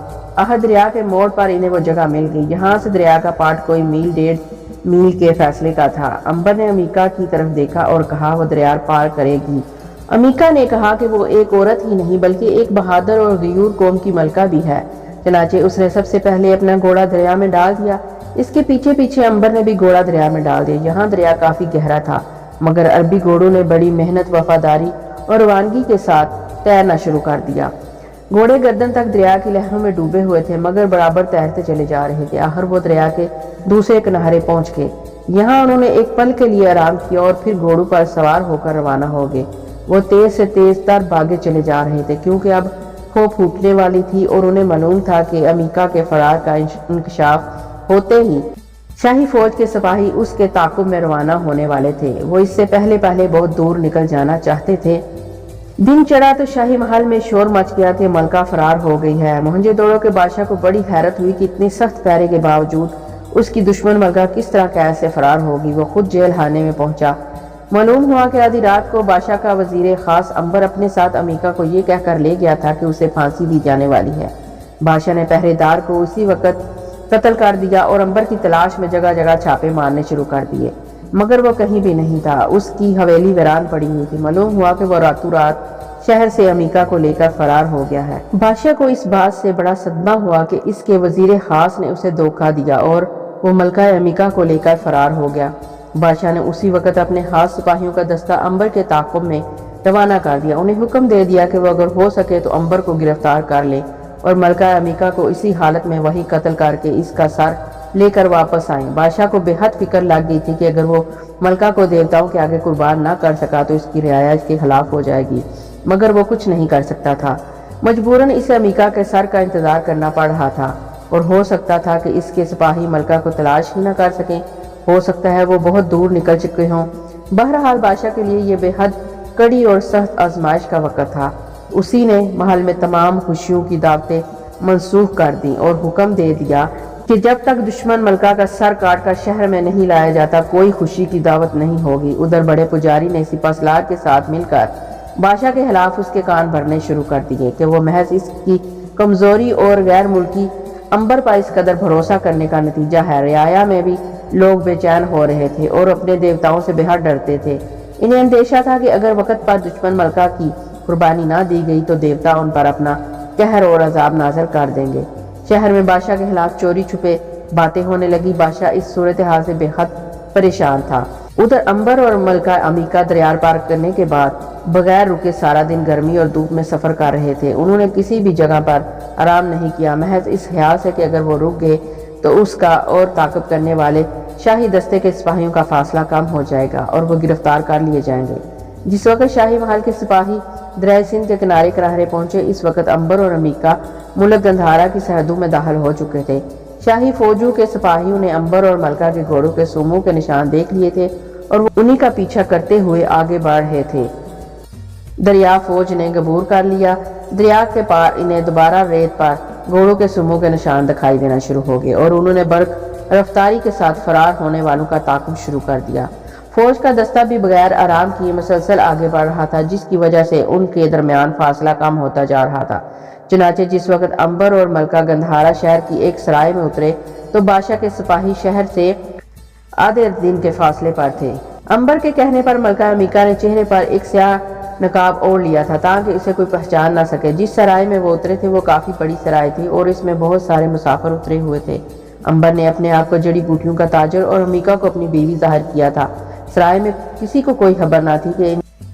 دریا کے موڑ پر انہیں وہ جگہ مل گئی۔ یہاں سے دریا کا پارٹ کوئی میل 1.5 میل کے فاصلے کا تھا۔ امبر نے امبیکا کی طرف دیکھا اور کہا وہ دریا پار کرے گی۔ امبیکا نے کہا کہ وہ ایک عورت ہی نہیں بلکہ ایک بہادر اور غیور قوم کی ملکہ بھی ہے۔ چنانچہ اس نے سب سے پہلے اپنا گھوڑا دریا میں ڈال دیا۔ اس کے پیچھے پیچھے امبر نے بھی گھوڑا دریا میں ڈال دیا۔ یہاں دریا کافی گہرا تھا، مگر عربی گھوڑوں نے بڑی محنت، وفاداری اور روانگی کے ساتھ تیرنا شروع کر دیا۔ گھوڑے گردن تک دریا کی لہروں میں ڈوبے ہوئے تھے مگر برابر تیرتے چلے جا رہے تھے۔ آخر وہ دریا کے دوسرے کنارے پہنچ گئے۔ یہاں انہوں نے ایک پل کے لیے آرام کیا اور پھر گھوڑوں پر سوار ہو کر روانہ ہو گئے۔ وہ تیز سے تیز تر بھاگے چلے جا رہے تھے کیونکہ اب کھو پھوٹنے والی تھی اور انہیں معلوم تھا کہ امبیکا کے فرار کا انکشاف ہوتے ہی شاہی فوج کے سپاہی اس کے تعاقب میں روانہ ہونے والے تھے۔ وہ اس سے پہلے بہت دور نکل جانا چاہتے تھے۔ دن چڑھا تو شاہی محل میں شور مچ گیا کہ ملکہ فرار ہو گئی ہے۔ موہنجو دڑو کے بادشاہ کو بڑی حیرت ہوئی کہ اتنی سخت پہرے کے باوجود اس کی دشمن ملکہ کس طرح قید سے فرار ہوگی۔ وہ خود جیل خانے میں پہنچا۔ معلوم ہوا کہ آدھی رات کو بادشاہ کا وزیر خاص امبر اپنے ساتھ امبیکا کو یہ کہہ کر لے گیا تھا کہ اسے پھانسی دی جانے والی ہے۔ بادشاہ نے پہرے دار کو اسی وقت قتل کر دیا اور امبر کی تلاش میں جگہ جگہ چھاپے مارنے شروع کر دیے، مگر وہ کہیں بھی نہیں تھا۔ اس کی حویلی ویران پڑی ہوئی تھی۔ معلوم ہوا کہ وہ راتوں رات شہر سے امبیکا کو لے کر فرار ہو گیا ہے۔ بادشاہ کو اس بات سے بڑا صدمہ ہوا کہ اس کے وزیر خاص نے اسے دھوکہ دیا اور وہ ملکہ امبیکا کو لے کر فرار ہو گیا۔ بادشاہ نے اسی وقت اپنے خاص سپاہیوں کا دستہ امبر کے تعاقب میں روانہ کر دیا۔ انہیں حکم دے دیا کہ وہ اگر ہو سکے تو امبر کو گرفتار کر لے اور ملکہ امبیکا کو اسی حالت میں وہی قتل کر کے اس کا سر لے کر واپس آئیں۔ بادشاہ کو بے حد فکر لگ گئی تھی کہ اگر وہ ملکہ کو دیوتاؤں کے آگے قربان نہ کر سکا تو اس کی رعایا اس کے خلاف ہو جائے گی، مگر وہ کچھ نہیں کر سکتا تھا۔ مجبوراً اسے امبیکا کے سر کا انتظار کرنا پڑ رہا تھا اور ہو سکتا تھا کہ اس کے سپاہی ملکہ کو تلاش ہی نہ کر سکیں، ہو سکتا ہے وہ بہت دور نکل چکے ہوں۔ بہرحال بادشاہ کے لیے یہ بے حد کڑی اور سخت آزمائش کا وقت تھا۔ اسی نے محل میں تمام خوشیوں کی دعوتیں منسوخ کر دیں اور حکم دے دیا کہ جب تک دشمن ملکہ کا سر کاٹ کر شہر میں نہیں لایا جاتا کوئی خوشی کی دعوت نہیں ہوگی۔ ادھر بڑے پجاری نے سپہ سالار کے ساتھ مل کر بادشاہ کے خلاف اس کے کان بھرنے شروع کر دیے کہ وہ محض اس کی کمزوری اور غیر ملکی امبر پر اس قدر بھروسہ کرنے کا نتیجہ ہے۔ رعایا میں بھی لوگ بے چین ہو رہے تھے اور اپنے دیوتاؤں سے بے حد ڈرتے تھے۔ انہیں اندیشہ تھا کہ اگر وقت پر دشمن ملکہ کی قربانی نہ دی گئی تو دیوتا ان پر اپنا قہر اور عذاب نازل کر دیں گے۔ شہر میں بادشاہ کے خلاف چوری چھپے باتیں ہونے لگی۔ بادشاہ اس صورتحال سے بے حد پریشان تھا۔ ادھر امبر اور ملکہ امبیکا دریا پار کرنے کے بعد بغیر رکے سارا دن گرمی اور دھوپ میں سفر کر رہے تھے۔ انہوں نے کسی بھی جگہ پر آرام نہیں کیا، محض اس خیال سے کہ اگر وہ رک گئے تو اس کا اور تعاقب کرنے والے شاہی دستے کے سپاہیوں کا فاصلہ کم ہو جائے گا اور وہ گرفتار کر لیے جائیں گے۔ جس وقت شاہی محل کے سپاہی دریائے سندھ کے کنارے کنارے پہنچے، اس وقت عنبر اور امیکا ملک گندھارا کی سرحدوں میں داخل ہو چکے تھے۔ شاہی فوجوں کے سپاہیوں نے عنبر اور ملکہ کے گھوڑوں کے سوموں کے نشان دیکھ لیے تھے اور وہ انہی کا پیچھا کرتے ہوئے آگے بڑھ رہے تھے۔ دریا فوج نے عبور کر لیا۔ دریا کے پار انہیں دوبارہ ریت پر گھوڑوں کے سوموں کے نشان دکھائی دینا شروع ہو گئے اور انہوں نے برق رفتاری کے ساتھ فرار ہونے والوں کا تعاقب شروع کر دیا۔ فوج کا دستہ بھی بغیر آرام کیے مسلسل آگے بڑھ رہا تھا، جس کی وجہ سے ان کے درمیان فاصلہ کم ہوتا جا رہا تھا۔ چنانچہ جس وقت عنبر اور ملکہ گندھارا شہر کی ایک سرائے میں اترے تو بادشاہ کے سپاہی شہر سے آدھے دن کے فاصلے پر تھے۔ عنبر کے کہنے پر ملکہ امیکا نے چہرے پر ایک سیاہ نقاب اوڑھ لیا تھا تاکہ اسے کوئی پہچان نہ سکے۔ جس سرائے میں وہ اترے تھے وہ کافی بڑی سرائے تھی اور اس میں بہت سارے مسافر اترے ہوئے تھے۔ عنبر نے اپنے آپ کو جڑی بوٹیوں کا تاجر اور امیکا کو اپنی بیوی ظاہر کیا تھا۔ سرائے میں کسی کو کوئی خبر نہ تھی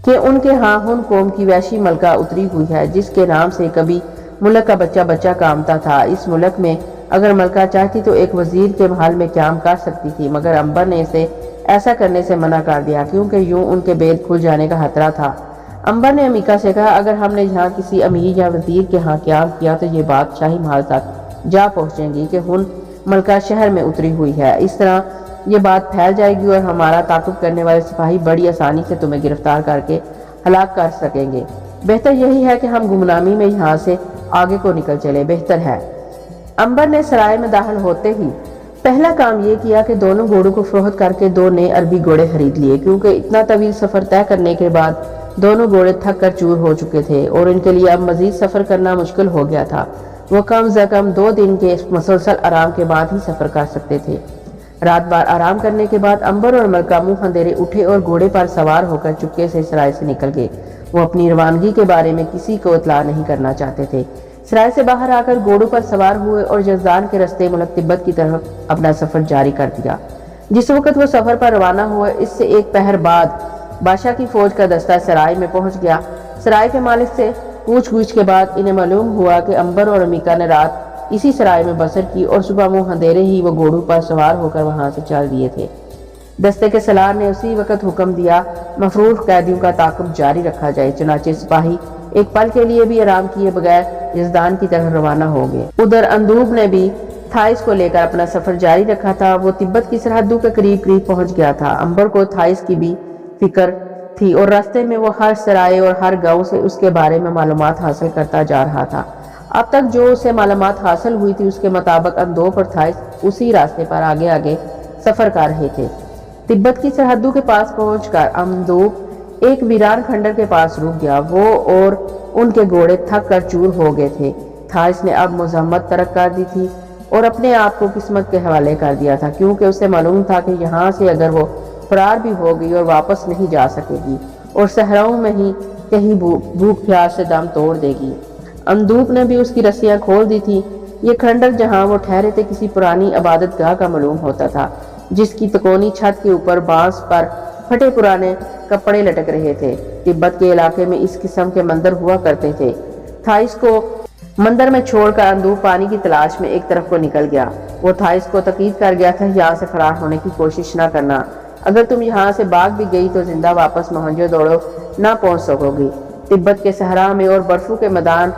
کہ ان کے ہاں ہن قوم کی وحشی ملکہ اتری ہوئی ہے، جس کے نام سے کبھی ملک کا بچہ بچہ کامتا تھا۔ اس ملک میں اگر ملکہ چاہتی تو ایک وزیر کے محل میں قیام کر سکتی تھی، مگر عنبر نے اسے ایسا کرنے سے منع کر دیا کیونکہ یوں ان کے بید کھل جانے کا خطرہ تھا۔ عنبر نے امیکا سے کہا، اگر ہم نے یہاں کسی امیر یا وزیر کے ہاں قیام کیا تو یہ بات شاہی محل تک جا پہنچیں گی کہ ہن ملکہ شہر میں اتری ہوئی ہے۔ اس طرح یہ بات پھیل جائے گی اور ہمارا تعاقب کرنے والے سپاہی بڑی آسانی سے تمہیں گرفتار کر کے ہلاک کر سکیں گے۔ بہتر یہی ہے کہ ہم گمنامی میں یہاں سے آگے کو نکل چلے، بہتر ہے۔ عنبر نے سرائے میں داخل ہوتے ہی پہلا کام یہ کیا کہ دونوں گھوڑوں کو فروخت کر کے 2 نئے عربی گھوڑے خرید لیے، کیونکہ اتنا طویل سفر طے کرنے کے بعد دونوں گھوڑے تھک کر چور ہو چکے تھے اور ان کے لیے اب مزید سفر کرنا مشکل ہو گیا تھا۔ وہ کم از کم 2 دن کے مسلسل آرام کے بعد ہی سفر کر سکتے تھے۔ رات بھر آرام کرنے کے بعد عنبر اور ملکہ منہ اندھیرے اٹھے اور گھوڑے پر سوار ہو کر چپکے سے سرائے سے نکل گئے۔ وہ اپنی روانگی کے بارے میں کسی کو اطلاع نہیں کرنا چاہتے تھے۔ سرائے سے باہر آ کر گھوڑوں پر سوار ہوئے اور جزدان کے رستے ملک تبت کی طرف اپنا سفر جاری کر دیا۔ جس وقت وہ سفر پر روانہ ہوئے، اس سے 1 پہر بعد بادشاہ کی فوج کا دستہ سرائے میں پہنچ گیا۔ سرائے کے مالک سے پوچھ گچھ کے بعد انہیں معلوم ہوا کہ عنبر اور امیکا نے رات اسی سرائے میں بسر کی اور صبح منہ اندھیرے ہی وہ گھوڑوں پر سوار ہو کر وہاں سے چل دیے تھے۔ دستے کے سالار نے اسی وقت حکم دیا مفرور قیدیوں کا تعاقب جاری رکھا جائے۔ چنانچہ سپاہی ایک پل کے لیے بھی آرام کیے بغیر یزدان کی طرف روانہ ہو گئے۔ ادھر اندوب نے بھی تھائس کو لے کر اپنا سفر جاری رکھا تھا۔ وہ تبت کی سرحدوں کے قریب پہنچ گیا تھا۔ عنبر کو تھائس کی بھی فکر تھی اور راستے میں وہ ہر سرائے اور ہر گاؤں سے اس کے بارے میں معلومات حاصل کرتا جا رہا تھا۔ اب تک جو اسے معلومات حاصل ہوئی تھی اس کے مطابق اندوب اور تھائس اسی راستے پر آگے آگے سفر کر رہے تھے۔ تبت کی سرحدوں کے پاس پہنچ کر اندوب ایک ویران کھنڈر کے پاس رک گیا۔ وہ اور ان کے گھوڑے تھک کر چور ہو گئے تھے۔ تھائس نے اب مزاحمت ترک کر دی تھی اور اپنے آپ کو قسمت کے حوالے کر دیا تھا، کیونکہ اسے معلوم تھا کہ یہاں سے اگر وہ فرار بھی ہو گئی اور واپس نہیں جا سکے گی اور صحراؤں میں ہی کہیں بھوک پیاس سے دم توڑ دے گی۔ اندوب نے بھی اس کی رسیاں کھول دی تھی۔ یہ کھنڈر جہاں وہ ٹھہرے تھے کسی پرانی عبادت گاہ کا معلوم ہوتا تھا، جس کی تکونی چھت کے اوپر بانس پر پھٹے پرانے کپڑے لٹک رہے تھے۔ تبت کے علاقے میں اس قسم کے مندر ہوا کرتے تھے۔ تھائس کو مندر میں چھوڑ کر اندوب پانی کی تلاش میں ایک طرف کو نکل گیا۔ وہ تھائس کو تاکید کر گیا تھا یہاں سے فرار ہونے کی کوشش نہ کرنا۔ اگر تم یہاں سے بھاگ بھی گئی تو زندہ واپس موہنجو دڑو نہ پہنچ سکو گی۔ تبت کے صحرا میں اور برفوں کے میدان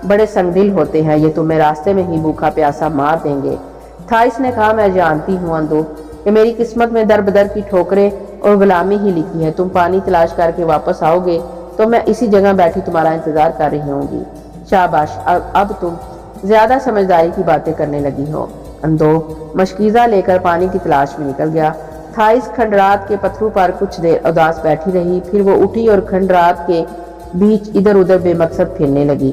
بڑے سنگ دل ہوتے ہیں، یہ تمہیں راستے میں ہی بھوکا پیاسا مار دیں گے۔ تھائس نے کہا، میں جانتی ہوں اندوب کہ میری قسمت میں در بدر کی ٹھوکریں اور غلامی ہی لکھی ہے۔ تم پانی تلاش کر کے واپس آؤ گے تو میں اسی جگہ بیٹھی تمہارا انتظار کر رہی ہوں گی۔ شاباش، اب تم زیادہ سمجھداری کی باتیں کرنے لگی ہو۔ اندوب مشکیزہ لے کر پانی کی تلاش میں نکل گیا۔ تھائس کھنڈرات کے پتھروں پر کچھ دیر اداس بیٹھی رہی، پھر وہ اٹھی اور کھنڈرات کے بیچ ادھر ادھر بے مقصد پھرنے لگی۔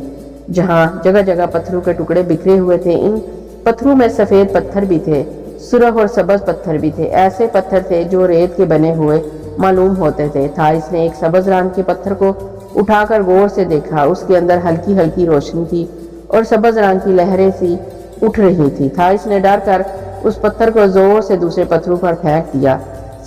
جہاں جگہ جگہ پتھروں کے ٹکڑے بکھرے ہوئے تھے، ان پتھروں میں سفید پتھر بھی تھے، سرخ اور سبز پتھر بھی تھے۔ ایسے پتھر تھے جو ریت کے بنے ہوئے معلوم ہوتے تھے۔ تھائس نے ایک سبز رنگ کے پتھر کو اٹھا کر غور سے دیکھا۔ اس کے اندر ہلکی ہلکی روشنی تھی اور سبز رنگ کی لہریں سی اٹھ رہی تھی۔ تھائس نے ڈر کر اس پتھر کو زور سے دوسرے پتھروں پر پھینک دیا۔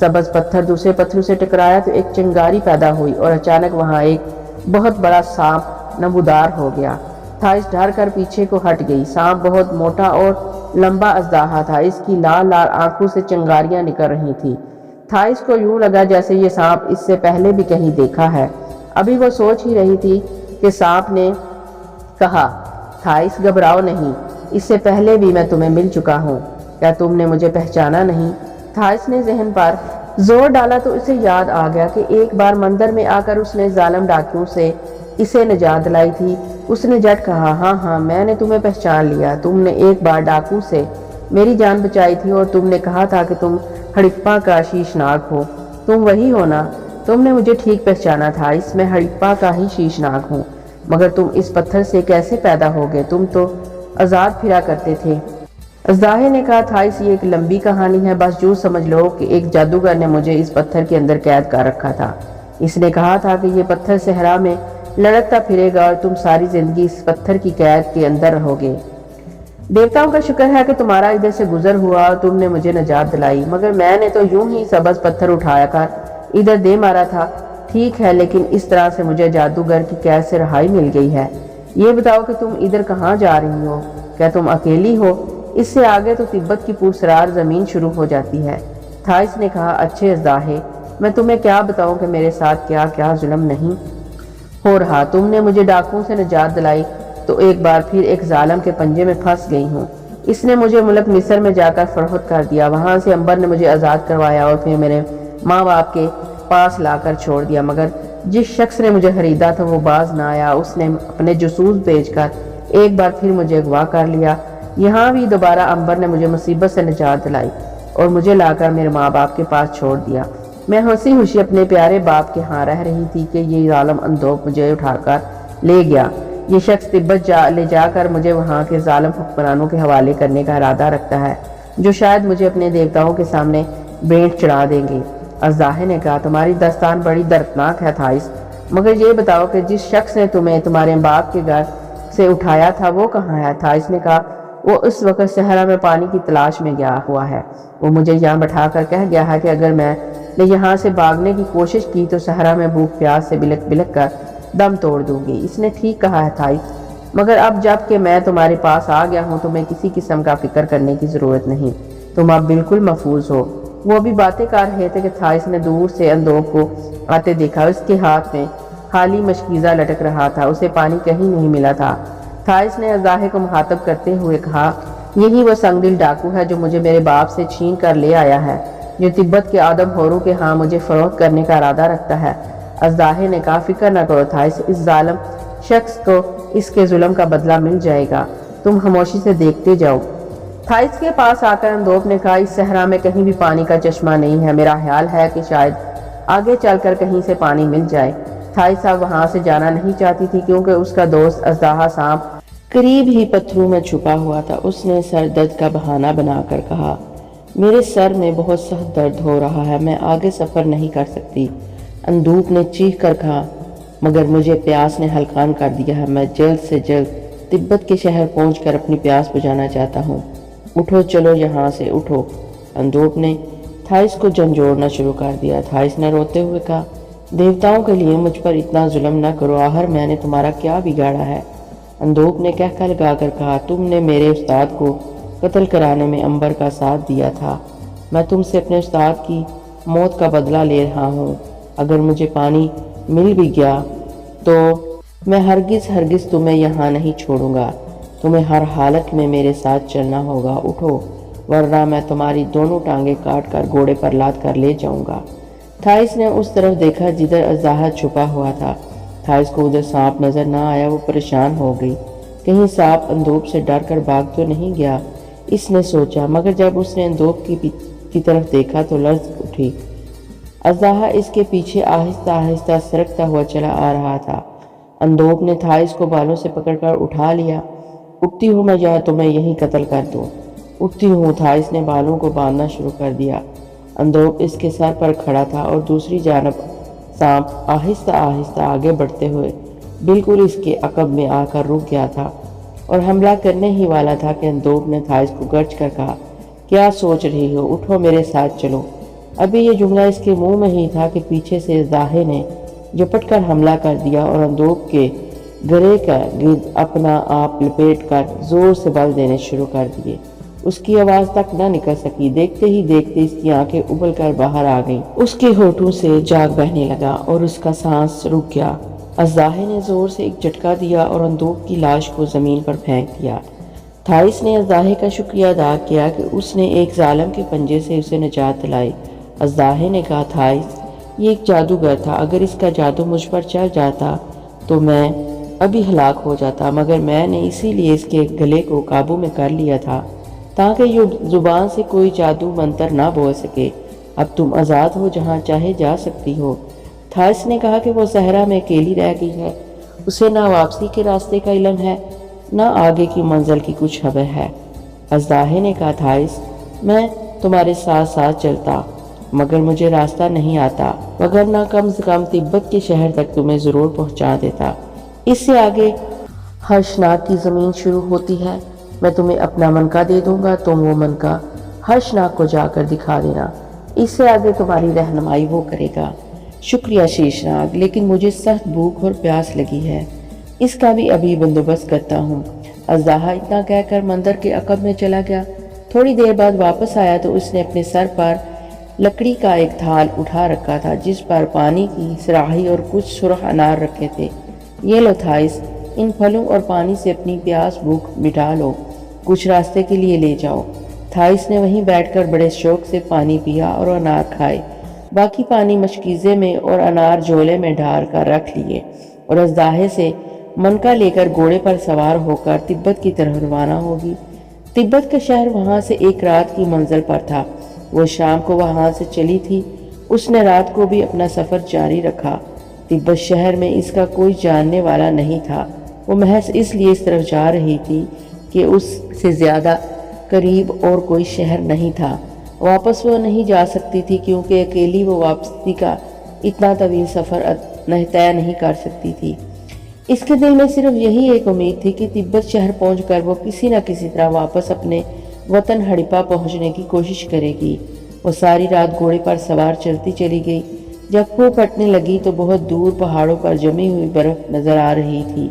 سبز پتھر دوسرے پتھروں سے ٹکرایا تو ایک چنگاری پیدا ہوئی اور اچانک وہاں ایک بہت بڑا سانپ نمودار ہو گیا۔ تھائس ڈر کر پیچھے کو ہٹ گئی۔ سانپ بہت موٹا اور لمبا اژدہا تھا، اس کی لال لال آنکھوں سے چنگاریاں نکل رہی تھی۔ تھائس کو یوں لگا جیسے یہ سانپ اس سے پہلے بھی کہیں دیکھا ہے۔ ابھی وہ سوچ ہی رہی تھی کہ سانپ نے کہا، تھائس گھبراؤ نہیں، اس سے پہلے بھی میں تمہیں مل چکا ہوں، کیا تم نے مجھے پہچانا نہیں؟ تھائس نے ذہن پر زور ڈالا تو اسے یاد آ گیا کہ ایک بار مندر میں آ کر اس نے ظالم ڈاکیوں سے اسے نجات دلائی تھی۔ اس نے جھٹ کہا، ہاں میں نے تمہیں پہچان لیا، تم نے ایک بار ڈاکو سے میری جان بچائی تھی اور تم نے کہا تھا کہ تم ہڑپا کا شیشناگ ہو، تم وہی ہو نا؟ تم نے مجھے ٹھیک پہچانا تھا، اس میں ہڑپا کا ہی شیشناگ ہوں، مگر تم اس پتھر سے کیسے پیدا ہو گئے؟ تم تو آزاد پھرا کرتے تھے۔ اژدہے نے کہا، تھائس یہ ایک لمبی کہانی ہے، بس یوں سمجھ لو کہ ایک جادوگر نے مجھے اس پتھر کے اندر قید کر رکھا تھا۔ اس نے کہا تھا کہ یہ پتھر صحرا میں لڑکتا پھرے گا اور تم ساری زندگی اس پتھر کی قید کے اندر رہو گے۔ دیوتاؤں کا شکر ہے کہ تمہارا ادھر سے گزر ہوا اور تم نے مجھے نجات دلائی، مگر میں نے تو یوں ہی سبز پتھر اٹھایا کر ادھر دے مارا تھا۔ ٹھیک ہے، لیکن اس طرح سے مجھے جادوگر کی قید سے رہائی مل گئی ہے۔ یہ بتاؤ کہ تم ادھر کہاں جا رہی ہو؟ کیا تم اکیلی ہو؟ اس سے آگے تو تبت کی پرسرار زمین شروع ہو جاتی ہے۔ تھائس نے کہا، اچھے اژدہے، میں تمہیں کیا بتاؤں کہ میرے ساتھ کیا کیا ظلم نہیں ہو رہا۔ تم نے مجھے ڈاکوؤں سے نجات دلائی تو ایک بار پھر ایک ظالم کے پنجے میں پھنس گئی ہوں۔ اس نے مجھے ملک مصر میں جا کر فروخت کر دیا، وہاں سے امبر نے مجھے آزاد کروایا اور پھر میرے ماں باپ کے پاس لا کر چھوڑ دیا، مگر جس شخص نے مجھے خریدا تھا وہ باز نہ آیا، اس نے اپنے جاسوس بھیج کر ایک بار پھر مجھے اغوا کر لیا۔ یہاں بھی دوبارہ امبر نے مجھے مصیبت سے نجات دلائی اور مجھے لا کر میرے ماں باپ کے پاس چھوڑ دیا۔ میں ہنسی خوشی اپنے پیارے باپ کے ہاں رہ رہی تھی کہ یہ ظالم اندوب مجھے اٹھا کر لے گیا۔ یہ شخص تبت لے جا کر مجھے وہاں کے ظالم حکمرانوں کے حوالے کرنے کا ارادہ رکھتا ہے، جو شاید مجھے اپنے دیوتاؤں کے سامنے بھیٹ چڑھا دیں گے۔ اژدہے نے کہا، تمہاری داستان بڑی دردناک ہے تھائس، مگر یہ بتاؤ کہ جس شخص نے تمہیں تمہارے باپ کے گھر سے اٹھایا تھا وہ کہاں ہے؟ تھائس نے کہا، وہ اس وقت صحرا میں پانی کی تلاش میں گیا ہوا ہے۔ وہ مجھے یہاں بٹھا کر کہہ گیا ہے کہ اگر میں نے یہاں سے بھاگنے کی کوشش کی تو صحرا میں بھوک پیاس سے بلک بلک کر دم توڑ دوں گی۔ اس نے ٹھیک کہا ہے تھائس، مگر اب جب کہ میں تمہارے پاس آ گیا ہوں تمہیں کسی قسم کا فکر کرنے کی ضرورت نہیں، تم اب بالکل محفوظ ہو۔ وہ بھی باتیں کر رہے تھے کہ تھائس نے دور سے اندوب کو آتے دیکھا، اس کے ہاتھ میں خالی مشکیزہ لٹک رہا تھا، اسے پانی کہیں نہیں ملا تھا۔ تھائس نے اژدہے کو مخاطب کرتے ہوئے کہا، یہی وہ سنگ دل ڈاکو ہے جو مجھے میرے باپ سے چھین کر لے آیا ہے، جو تبت کے آدم ہورو کے ہاں مجھے فروخت کرنے کا ارادہ رکھتا ہے۔ اژدہے نے کہا، فکر نہ کرو تھائس، اس ظالم شخص کو اس کے ظلم کا بدلہ مل جائے گا، تم خاموشی سے دیکھتے جاؤ۔ تھائس کے پاس آ کر اندوب نے کہا، اس صحرا میں کہیں بھی پانی کا چشمہ نہیں ہے، میرا خیال ہے کہ شاید آگے چل کر کہیں سے پانی مل جائے۔ تھائس اب وہاں سے جانا نہیں چاہتی تھی کیونکہ اس کا دوست اژدہا سانپ قریب ہی پتھروں میں چھپا ہوا تھا۔ اس نے سر درد کا بہانہ بنا کر کہا، میرے سر میں بہت سخت درد ہو رہا ہے، میں آگے سفر نہیں کر سکتی۔ اندوب نے چیخ کر کہا، مگر مجھے پیاس نے ہلکان کر دیا ہے، میں جلد سے جلد تبت کے شہر پہنچ کر اپنی پیاس بجھانا چاہتا ہوں۔ اٹھو، چلو یہاں سے اٹھو۔ اندوب نے تھائس کو جھنجھوڑنا شروع کر دیا۔ تھائس نے روتے ہوئے کہا، دیوتاؤں کے لیے مجھ پر اتنا ظلم نہ کرو، آخر میں نے تمہارا کیا بگاڑا ہے؟ اندوب نے کہہ لگا کر کہا، تم نے میرے استاد کو قتل کرانے میں امبر کا ساتھ دیا تھا، میں تم سے اپنے استاد کی موت کا بدلہ لے رہا ہوں۔ اگر مجھے پانی مل بھی گیا تو میں ہرگز تمہیں یہاں نہیں چھوڑوں گا، تمہیں ہر حالت میں میرے ساتھ چلنا ہوگا، اٹھو ورنہ میں تمہاری دونوں ٹانگیں کاٹ کر گھوڑے پر لاد کر لے جاؤں گا۔ تھائس نے اس طرف دیکھا جدھر اژدہا چھپا ہوا تھا۔ تھائس کو ادھر سانپ نظر نہ آیا، وہ پریشان ہو گئی، کہیں سانپ اندوب سے ڈر کر بھاگ تو نہیں گیا، اس نے سوچا، مگر جب اس نے اندوب کی طرف دیکھا تو لرز اٹھی۔ اژدہا اس کے پیچھے آہستہ آہستہ سرکتا ہوا چلا آ رہا تھا۔ اندوب نے تھائس کو بالوں سے پکڑ کر اٹھا لیا۔ اٹھتی ہوں میں یا تمہیں یہیں قتل کر دوں؟ اٹھتی ہوں۔ تھائس نے بالوں کو باندھنا شروع کر دیا۔ اندوب اس کے سر پر کھڑا تھا اور دوسری جانب سانپ آہستہ آہستہ آگے بڑھتے ہوئے بالکل اس کے عقب میں آ کر رک گیا تھا اور حملہ کرنے ہی والا تھا کہ اندوب نے تھائس کو گرج کر کہا، کیا سوچ رہی ہو، اٹھو میرے ساتھ چلو۔ ابھی یہ جملہ اس کے منہ میں ہی تھا کہ پیچھے سے اژدہے نے جپٹ کر حملہ کر دیا اور اندوب کے گرے کا گرد اپنا آپ لپیٹ کر زور سے بل دینے شروع کر دیے۔ اس کی آواز تک نہ نکل سکی۔ دیکھتے ہی دیکھتے اس کی آنکھیں ابل کر باہر آ گئیں۔ اس کے ہونٹوں سے جاگ بہنے لگا اور اس کا سانس رک گیا۔ اژدھا نے زور سے ایک جھٹکا دیا اور اندوق کی لاش کو زمین پر پھینک دیا۔ تھائس نے اژدھا کا شکریہ ادا کیا کہ اس نے ایک ظالم کے پنجے سے اسے نجات دلائی۔ اژدھا نے کہا، تھائس یہ ایک جادوگر تھا، اگر اس کا جادو مجھ پر چل جاتا تو میں ابھی ہلاک ہو جاتا، مگر میں نے اسی لیے اس کے گلے کو قابو میں کر لیا تھا تاکہ یہ زبان سے کوئی جادو منتر نہ بول سکے۔ اب تم آزاد ہو، جہاں چاہے جا سکتی ہو۔ تھائس نے کہا کہ وہ صحرا میں اکیلی رہ گئی ہے، اسے نہ واپسی کے راستے کا علم ہے نہ آگے کی منزل کی کچھ خبر ہے۔ اژدھا نے کہا، تھائس میں تمہارے ساتھ ساتھ چلتا مگر مجھے راستہ نہیں آتا، وگرنہ کم سے کم تبت کے شہر تک تمہیں ضرور پہنچا دیتا۔ اس سے آگے ہرشناگ کی زمین شروع ہوتی ہے، میں تمہیں اپنا منکا دے دوں گا، تم وہ منکا ہرشناگ کو جا کر دکھا دینا، اس سے آگے تمہاری رہنمائی وہ کرے گا۔ شکریہ شیشناگ، لیکن مجھے سخت بھوک اور پیاس لگی ہے، اس کا بھی ابھی بندوبست کرتا ہوں۔ اژدھا اتنا کہہ کر مندر کے عقب میں چلا گیا۔ تھوڑی دیر بعد واپس آیا تو اس نے اپنے سر پر لکڑی کا ایک تھال اٹھا رکھا تھا جس پر پانی کی صراحی اور کچھ سرخ انار رکھے تھے۔ یہ لو تھائس، ان پھلوں اور پانی سے اپنی پیاس بھوک مٹا لو، کچھ راستے کے لیے لے جاؤ۔ تھائس نے وہیں بیٹھ کر بڑے شوق سے پانی پیا اور انار کھائے۔ باقی پانی مشکیزے میں اور انار جھولے میں ڈال کر رکھ لیے اور اژدھا سے منکا لے کر گھوڑے پر سوار ہو کر تبت کی طرف روانہ ہوگی۔ تبت کا شہر وہاں سے ایک رات کی منزل پر تھا۔ وہ شام کو وہاں سے چلی تھی، اس نے رات کو بھی اپنا سفر جاری رکھا۔ تبت شہر میں اس کا کوئی جاننے والا نہیں تھا، وہ محض اس لیے اس طرف جا رہی تھی کہ اس سے زیادہ قریب اور کوئی شہر نہیں تھا۔ واپس وہ نہیں جا سکتی تھی کیونکہ اکیلی وہ واپسی کا اتنا طویل سفر طے نہیں کر سکتی تھی۔ اس کے دل میں صرف یہی ایک امید تھی کہ تبت شہر پہنچ کر وہ کسی نہ کسی طرح واپس اپنے وطن ہڑپا پہنچنے کی کوشش کرے گی۔ وہ ساری رات گھوڑے پر سوار چلتی چلی گئی۔ جب وہ پھٹنے لگی تو بہت دور پہاڑوں پر جمی ہوئی برف نظر آ رہی تھی۔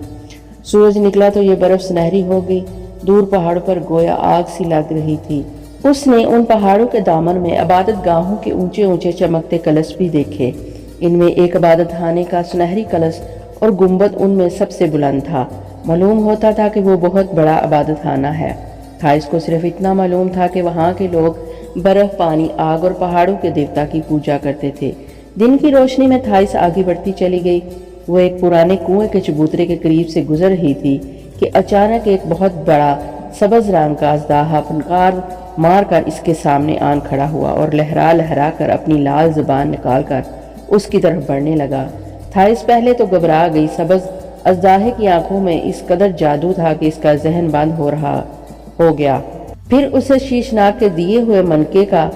سورج نکلا تو یہ برف سنہری ہو گئی، دور پہاڑوں پر گویا آگ سی لگ رہی تھی۔ اس نے ان پہاڑوں کے دامن میں عبادت گاہوں کے اونچے اونچے چمکتے کلش بھی دیکھے۔ ان میں ایک عبادت خانے کا سنہری کلش اور گنبد ان میں سب سے بلند تھا۔ معلوم ہوتا تھا کہ وہ بہت بڑا عبادت خانہ ہے۔ تھائس کو صرف اتنا معلوم تھا کہ وہاں کے لوگ برف، پانی، آگ اور پہاڑوں کے دیوتا کی پوجا کرتے تھے۔ دن کی روشنی میں تھائس آگے بڑھتی چلی گئی۔ وہ ایک پرانے کنویں کے چبوترے کے قریب سے گزر رہی تھی کہ اچانک ایک بہت بڑا سبز رنگ کا اژدھا پھنکار مار کر اس کے سامنے آن کھڑا ہوا اور لہرا لہرا کر اپنی لال زبان نکال کر اس کی طرف بڑھنے لگا۔ تھائس پہلے تو گھبرا گئی۔ سبز اژدھا کی آنکھوں میں اس قدر جادو تھا کہ اس کا ذہن بند ہو گیا۔ پھر اسے شیشناگ کے دیے ہوئے منکے کا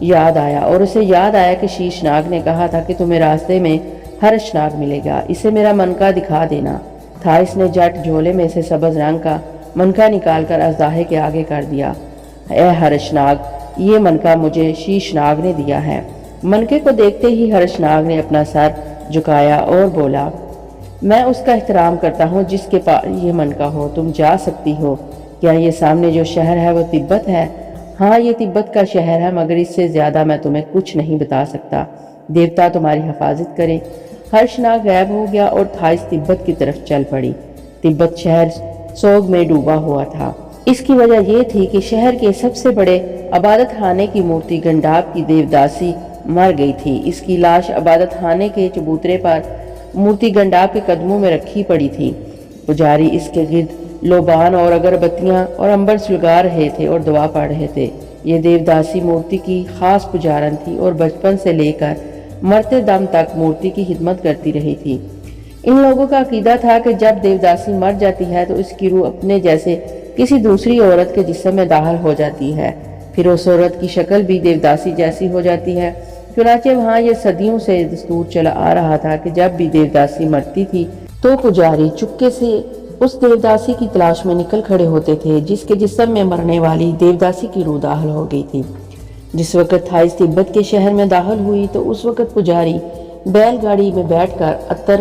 یاد آیا اور اسے یاد آیا کہ شیشناگ نے کہا تھا کہ تمہیں راستے میں ہرشناگ ملے گا، اسے میرا منکا دکھا دینا۔ تھائس نے جٹ جھولے میں سے سبز رنگ کا منکا نکال کر اژدھا کے آگے کر دیا۔ اے ہرشناگ، یہ منکا مجھے شیشناگ نے دیا ہے۔ منکے کو دیکھتے ہی ہرشناگ نے اپنا سر جھکایا اور بولا، میں اس کا احترام کرتا ہوں جس کے پاس یہ منکا ہو، تم جا سکتی ہو۔ کیا یہ سامنے جو شہر ہے وہ تبت ہے؟ ہاں، یہ تبت کا شہر ہے، مگر اس سے زیادہ میں تمہیں کچھ نہیں بتا سکتا۔ دیوتا تمہاری حفاظت کرے۔ ہرشناگ غائب ہو گیا اور تھائس تبت کی طرف چل پڑی۔ تبت شہر سوگ میں ڈوبا ہوا تھا۔ اس کی وجہ یہ تھی کہ شہر کے سب سے بڑے عبادت خانے کی مورتی گنڈاب کی دیوداسی مر گئی تھی۔ اس کی لاش عبادت خانے کے چبوترے پر مورتی گنڈاب کے قدموں میں رکھی پڑی تھی۔ پجاری اس کے گرد لوبان اور اگربتیاں اور عنبر سلگا رہے تھے اور دعا پڑھ رہے تھے۔ یہ دیوداسی مورتی کی خاص پجارن تھی اور بچپن سے لے کر مرتے دم تک مورتی کی خدمت کرتی رہی تھی۔ ان لوگوں کا عقیدہ تھا کہ جب دیوداسی مر جاتی ہے تو اس کی روح اپنے جیسے کسی دوسری عورت کے جسم میں داخل ہو جاتی ہے، پھر اس عورت کی شکل بھی دیوداسی جیسی ہو جاتی ہے۔ چنانچہ وہاں یہ صدیوں سے دستور چلا آ رہا تھا کہ جب بھی دیوداسی مرتی تھی تو پجاری چپکے سے اس دیوداسی کی تلاش میں نکل کھڑے ہوتے تھے جس کے جسم میں مرنے والی دیوداسی کی روح داخل ہو گئی تھی۔ جس وقت تھائس تبت کے شہر میں داخل ہوئی تو اس وقت پجاری بیل گاڑی میں بیٹھ کر عطر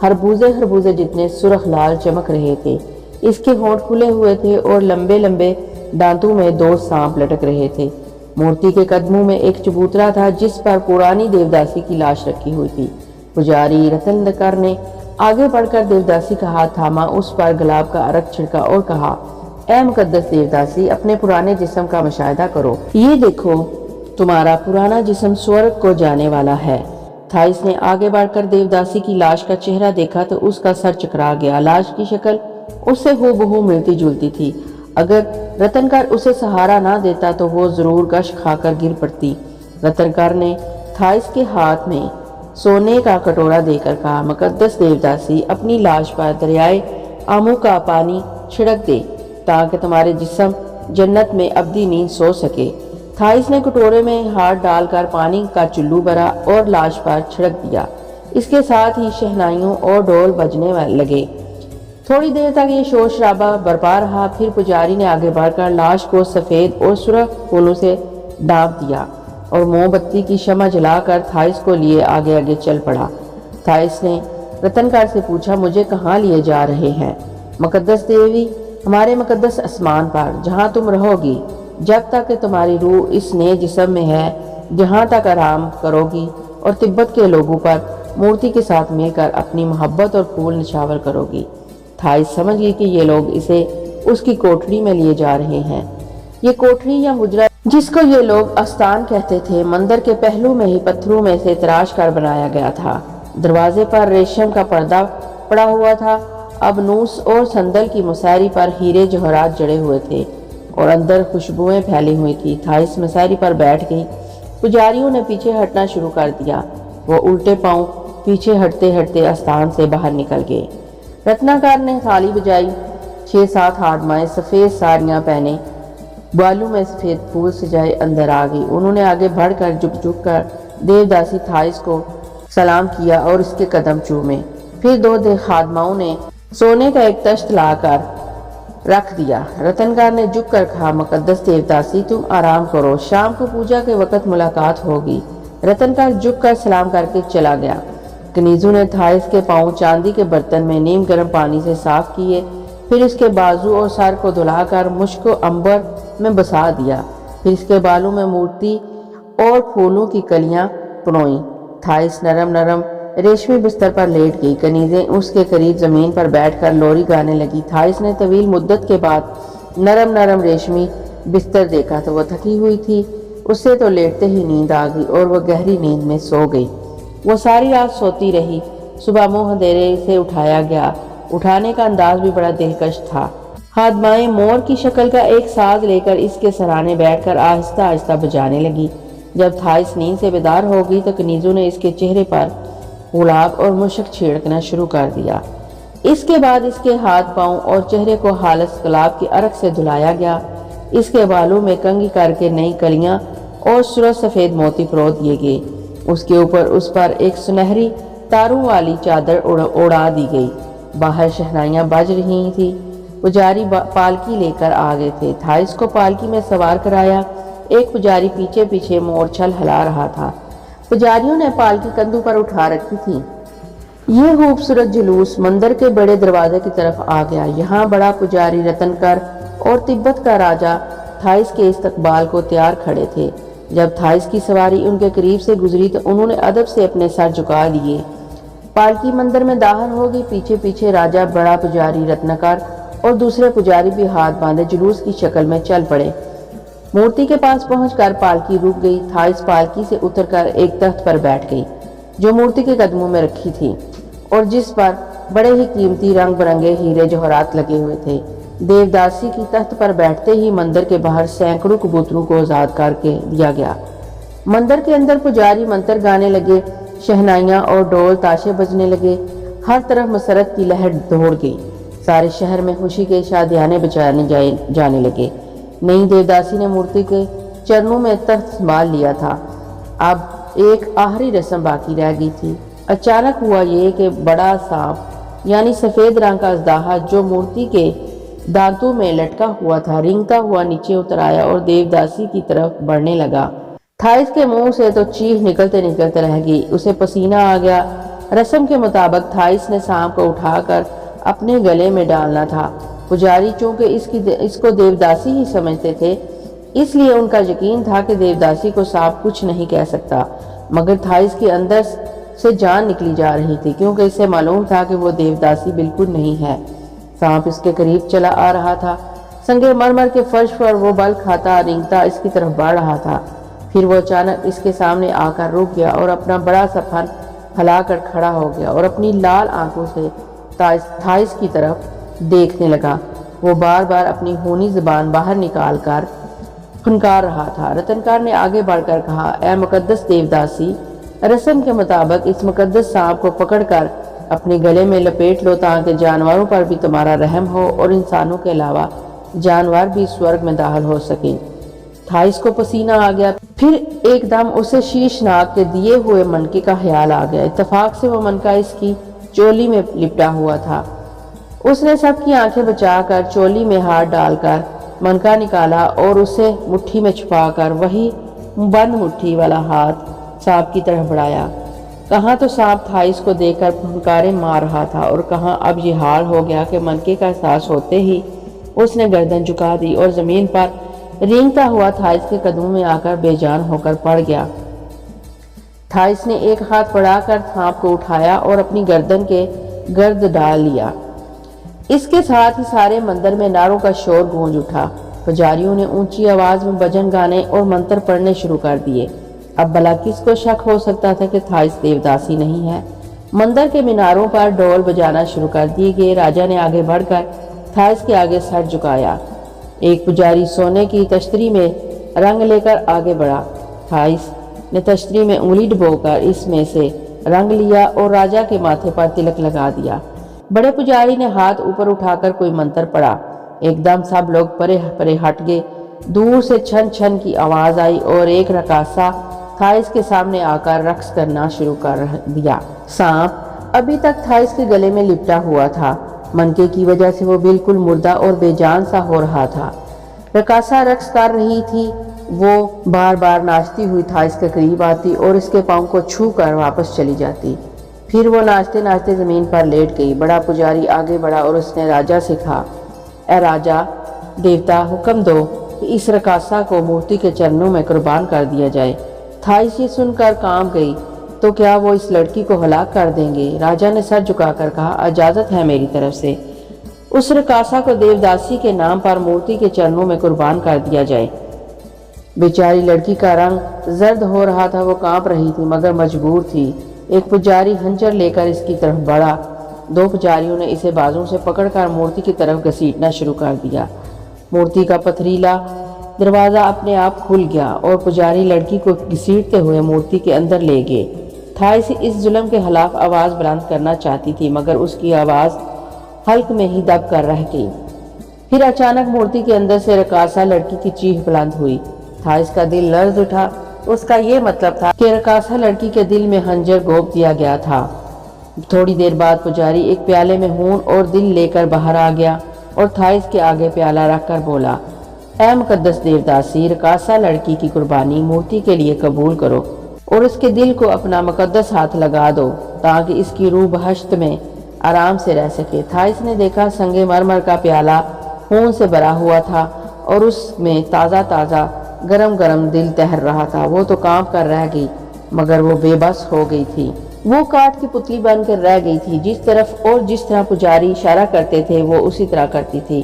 خربوزے جتنے سرخ لال چمک رہے تھے۔ اس کے ہونٹ کھلے ہوئے تھے اور لمبے لمبے دانتوں میں 2 سانپ لٹک رہے تھے۔ مورتی کے قدموں میں ایک چبوترا تھا جس پر پرانی دیوداسی کی لاش رکھی ہوئی تھی۔ پجاری رتنکر نے آگے بڑھ کر دیوداسی کا ہاتھ تھاما، اس پر گلاب کا عرق چھڑکا اور کہا، اے مقدس دیوداسی، اپنے پرانے جسم کا مشاہدہ کرو۔ یہ دیکھو، تمہارا پرانا جسم سورگ کو جانے والا ہے۔ تھائس نے آگے بڑھ کر دیوداسی کی لاش کا چہرہ دیکھا تو اس کا سر چکرا گیا۔ لاش کی شکل اس سے ہو بہو ملتی جلتی تھی۔ اگر رتنکر اسے سہارا نہ دیتا تو وہ ضرور گش کھا کر گر پڑتی۔ رتنکر نے تھائس کے ہاتھ میں سونے کا کٹورا دے کر کہا، مقدس دیوداسی، اپنی لاش پر دریائے آمو کا پانی چھڑک دے تاکہ تمہارے جسم جنت میں ابدی نیند سو سکے۔ تھائس نے کٹورے میں ہاتھ ڈال کر پانی کا چلو بھرا اور لاش پر چھڑک دیا۔ اس کے ساتھ ہی شہنائیوں اور ڈول بجنے لگے۔ تھوڑی دیر تک یہ شور شرابہ برپا رہا، پھر پجاری نے آگے بڑھ کر لاش کو سفید اور سرخ پھولوں سے ڈھانپ دیا اور موم بتی کی شمع جلا کر تھائس کو لیے آگے آگے چل پڑا۔ تھائس نے رتنکر سے پوچھا، مجھے کہاں لیے جا رہے ہیں؟ مقدس دیوی، ہمارے مقدس آسمان پر، جہاں تم رہو گی جب تک کہ تمہاری روح اس نئے جسم میں ہے، جہاں تک آرام کرو گی اور تبت کے لوگوں پر مورتی کے ساتھ مل کر اپنی محبت اور پھول نچھاور کرو گی۔ تھائس سمجھ گئی کہ یہ لوگ اسے اس کی کوٹری میں لیے جا رہے ہیں۔ یہ کوٹری یا حجرہ، جس کو یہ لوگ آستان کہتے تھے، مندر کے پہلو میں ہی پتھروں میں سے تراش کر بنایا گیا تھا۔ دروازے پر ریشم کا پردہ پڑا ہوا تھا۔ ابنوس اور صندل کی مساری پر ہیرے جوہرات جڑے ہوئے تھے اور اندر خوشبوئیں پھیلی ہوئی تھی۔ تھائس مساری پر بیٹھ گئی۔ پجاریوں نے پیچھے ہٹنا شروع کر دیا۔ وہ الٹے پاؤں پیچھے ہٹتے ہٹتے آستان سے باہر نکل گئے۔ رتناکر نے تھالی بجائی۔ 6-7 ہاتمائیں سفید ساڑیاں پہنے، بالوں میں سفید پھول سجائے اندر آ گئی۔ انہوں نے آگے بڑھ کر جھک کر دیوداسی تھائس کو سلام کیا اور اس کے قدم چومے۔ پھر 2 خادماؤں نے سونے کا ایک تشت لا کر رکھ دیا۔ رتنکر نے جھک کر کہا، مقدس دیوداسی، تم آرام کرو، شام کو پوجا کے وقت ملاقات ہوگی۔ رتنکر جھک کر سلام کر کے چلا گیا۔ کنیزوں نے تھائس کے پاؤں چاندی کے برتن میں نیم گرم پانی سے صاف کیے، پھر اس کے بازو اور سر کو دھلا کر مشک و عنبر میں بسا دیا، پھر اس کے بالوں میں مورتی اور پھولوں کی کلیاں پروئیں۔ تھائس نرم نرم ریشمی بستر پر لیٹ گئی۔ کنیزیں اس کے قریب زمین پر بیٹھ کر لوری گانے لگی۔ تھائس نے طویل مدت کے بعد نرم نرم ریشمی بستر دیکھا تو وہ تھکی ہوئی تھی۔ اس سے تو لیٹتے ہی نیند آ گئی اور وہ گہری نیند میں سو گئی۔ وہ ساری رات سوتی رہی۔ صبح منہ اندھیرے سے اٹھایا گیا۔ اٹھانے کا انداز بھی بڑا دلکش تھا۔ خادمائیں مور کی شکل کا ایک ساز لے کر اس کے سرانے بیٹھ کر آہستہ آہستہ بجانے لگی۔ جب تھائس نیند سے بیدار ہو گئی تو کنیزوں نے اس کے چہرے پر گلاب اور مشک چھڑکنا شروع کر دیا۔ اس کے بعد اس کے ہاتھ پاؤں اور چہرے کو خالص گلاب کے عرق سے دھلایا گیا۔ اس کے بالوں میں کنگھی کر کے نئی کلیاں اور سرخ سفید موتی پرو دیے گئے۔ اس کے اوپر اس پر ایک سنہری تاروں والی چادر اڑا دی گئی۔ باہر شہنائیاں بج رہی تھیں۔ پجاری پالکی لے کر آ گئے تھے۔ تھائس کو پالکی میں سوار کرایا۔ ایک پجاری پیچھے پیچھے مورچھل ہلا رہا تھا۔ پجاریوں نے پالکی کندھوں پر اٹھا رکھی تھی۔ یہ خوبصورت جلوس مندر کے بڑے دروازے کی طرف آ گیا۔ یہاں بڑا پجاری رتنکر اور تبت کا راجا تھائس کے استقبال کو تیار کھڑے تھے۔ جب تھائس کی سواری ان کے قریب سے گزری تو انہوں نے ادب سے اپنے سر جھکا لیے۔ پالکی مندر میں داخل ہو گئی۔ پیچھے پیچھے راجا، بڑا پجاری رتنکر اور دوسرے پجاری بھی ہاتھ باندھے جلوس کی شکل میں چل پڑے۔ مورتی کے پاس پہنچ کر پالکی رک گئی۔ تھائس پالکی سے اتر کر ایک تخت پر بیٹھ گئی جو مورتی کے قدموں میں رکھی تھی اور جس پر بڑے ہی قیمتی رنگ برنگے ہیرے جوہرات لگے ہوئے تھے۔ دیوداسی کی تخت پر بیٹھتے ہی مندر کے باہر سینکڑوں کبوتروں کو آزاد کر کے دیا گیا۔ مندر کے اندر پجاری منتر گانے لگے، شہنائیاں اور ڈول تاشے بجنے لگے۔ ہر طرف مسرت کی لہر دوڑ گئی۔ سارے شہر میں خوشی کے شادیانے بجانے جانے لگے۔ نئی دیوداسی نے مورتی کے چرنوں میں تخت سنبھال لیا تھا۔ اب ایک آخری رسم باقی رہ گئی تھی۔ اچانک ہوا یہ کہ بڑا سانپ یعنی سفید رنگ کا اژدہا جو مورتی کے دانتوں میں لٹکا ہوا تھا، رینگتا ہوا نیچے اتر آیا اور دیوداسی کی طرف بڑھنے لگا۔ تھائس کے منہ سے تو چیخ نکلتے نکلتے رہ گئی۔ اسے پسینہ آ گیا رسم کے مطابق تھائس نے سانپ کو اٹھا کر اپنے گلے میں ڈالنا تھا۔ پجاری چونکہ اس کو دیوداسی ہی سمجھتے تھے، اس لیے ان کا یقین تھا کہ دیوداسی کو سانپ کچھ نہیں کہہ سکتا، مگر تھائس کے اندر سے جان نکلی جا رہی تھی، کیونکہ اسے معلوم تھا کہ وہ دیوداسی بالکل نہیں ہے۔ سانپ اس کے قریب چلا آ رہا تھا، سنگ مرمر کے فرش پر وہ بل کھاتا رینگتا اس کی طرف بڑھ رہا تھا۔ پھر وہ اچانک اس کے سامنے آ کر رک گیا اور اپنا بڑا سا پھن پھیلا کر کھڑا ہو گیا اور اپنی لال آنکھوں سے تھائس کی طرف دیکھنے لگا۔ وہ بار بار اپنی ہونی زبان باہر نکال کر پھنکار رہا تھا۔ رتنکار نے آگے بڑھ کر کہا، اے مقدس دیوداسی، رسم کے مطابق اس مقدس سانپ کو پکڑ کر اپنے گلے میں لپیٹ لو تاکہ جانوروں پر بھی تمہارا رحم ہو اور انسانوں کے علاوہ جانور بھی سورگ میں داخل ہو سکیں۔ تھائس کو پسینہ آ گیا، پھر ایک دم اسے شیشناگ کے دیے ہوئے منکے کا خیال آ گیا۔ اتفاق سے وہ منکا اس کی چولی میں لپٹا ہوا تھا۔ اس نے سب کی آنکھیں بچا کر چولی میں ہاتھ ڈال کر منکا نکالا اور اسے مٹھی میں چھپا کر وہی بند مٹھی والا ہاتھ سانپ کی طرف بڑھایا۔ کہاں تو سانپ تھائس کو دیکھ کر پھنکارے مار رہا تھا اور کہاں اب یہ حال ہو گیا کہ منکے کا احساس ہوتے ہی اس نے گردن جھکا دی اور زمین پر رینگتا ہوا تھائس کے قدموں میں آ کر بے جان ہو کر پڑ گیا۔ تھائس نے ایک ہاتھ بڑھا کر سانپ کو اٹھایا اور اپنی گردن کے گرد ڈال لیا۔ اس کے ساتھ ہی سارے مندر میں نعروں کا شور گونج اٹھا۔ پجاریوں نے اونچی آواز میں بھجن گانے اور منتر پڑھنے شروع کر دیے۔ اب بھلا کس کو شک ہو سکتا تھا کہ تھائس دیوداسی نہیں ہے؟ مندر کے میناروں پر ڈول بجانا شروع کر دیے گئے۔ راجا نے آگے بڑھ کر تھائس کے آگے سر جھکایا۔ ایک پجاری سونے کی تشتری میں رنگ لے کر آگے بڑھا۔ تھائس نے تشتری میں انگلی ڈبو کر اس میں سے رنگ لیا اور راجا کے ماتھے پر تلک لگا دیا۔ بڑے پجاری نے ہاتھ اوپر اٹھا کر کوئی منتر پڑھا۔ ایک دم سب لوگ پرے پرے ہٹ گئے۔ دور سے چھن چھن کی آواز آئی اور ایک رقاصہ تھائس کے سامنے آ کر رقص کرنا شروع کر دیا۔ سانپ ابھی تک تھائس کے گلے میں لپٹا ہوا تھا، منکے کی وجہ سے وہ بالکل مردہ اور بے جان سا ہو رہا تھا۔ رقاصہ رقص کر رہی تھی، وہ بار بار ناچتی ہوئی تھائس کے قریب آتی اور اس کے پاؤں کو چھو کر واپس چلی جاتی۔ پھر وہ ناچتے ناچتے زمین پر لیٹ گئی۔ بڑا پجاری آگے بڑھا اور اس نے راجا سے کہا، اے راجا دیوتا، حکم دو کہ اس رقاصہ کو مورتی کے چرنوں میں قربان کر دیا جائے۔ تھائس یہ سن کر کانپ گئی، تو کیا وہ اس لڑکی کو ہلاک کر دیں گے؟ راجا نے سر جھکا کر کہا، اجازت ہے میری طرف سے، اس رقاصہ کو دیوداسی کے نام پر مورتی کے چرنوں میں قربان کر دیا جائے۔ بیچاری لڑکی کا رنگ زرد ہو رہا تھا، وہ کانپ رہی تھی مگر مجبور تھی۔ ایک پجاری خنجر لے کر اس کی طرف بڑھا۔ دو پجاریوں نے اسے بازوں سے پکڑ کر مورتی کی طرف گھسیٹنا شروع کر دیا۔ مورتی کا پتھریلا دروازہ اپنے آپ کھل گیا اور پجاری لڑکی کو گھسیٹتے ہوئے مورتی کے اندر لے گئے۔ تھائس اس ظلم کے خلاف آواز بلند کرنا چاہتی تھی مگر اس کی آواز حلق میں ہی دب کر رہ گئی۔ پھر اچانک مورتی کے اندر سے رقاصہ لڑکی کی چیخ بلند ہوئی۔ تھائس کا دل لرز اٹھا۔ اس کا یہ مطلب تھا کہ رقاصہ لڑکی کے دل میں خنجر گھونپ دیا گیا تھا۔ تھوڑی دیر بعد پجاری ایک پیالے میں خون اور دل لے کر باہر آ گیا اور تھائس کے آگے پیالہ رکھ کر بولا، اے مقدس دیوداسی، رقاصہ لڑکی کی قربانی مورتی کے لیے قبول کرو اور اس کے دل کو اپنا مقدس ہاتھ لگا دو تاکہ اس کی روح بہشت میں آرام سے رہ سکے۔ تھائس نے دیکھا سنگ مرمر کا پیالہ خون سے بھرا ہوا تھا اور اس میں تازہ تازہ گرم گرم دل تہر رہا تھا۔ وہ تو کانپ کر رہ گئی مگر وہ بے بس ہو گئی تھی۔ وہ کاٹ کی پتلی بن کر رہ گئی تھی، جس طرف اور جس طرح پجاری اشارہ کرتے تھے وہ اسی طرح کرتی تھی۔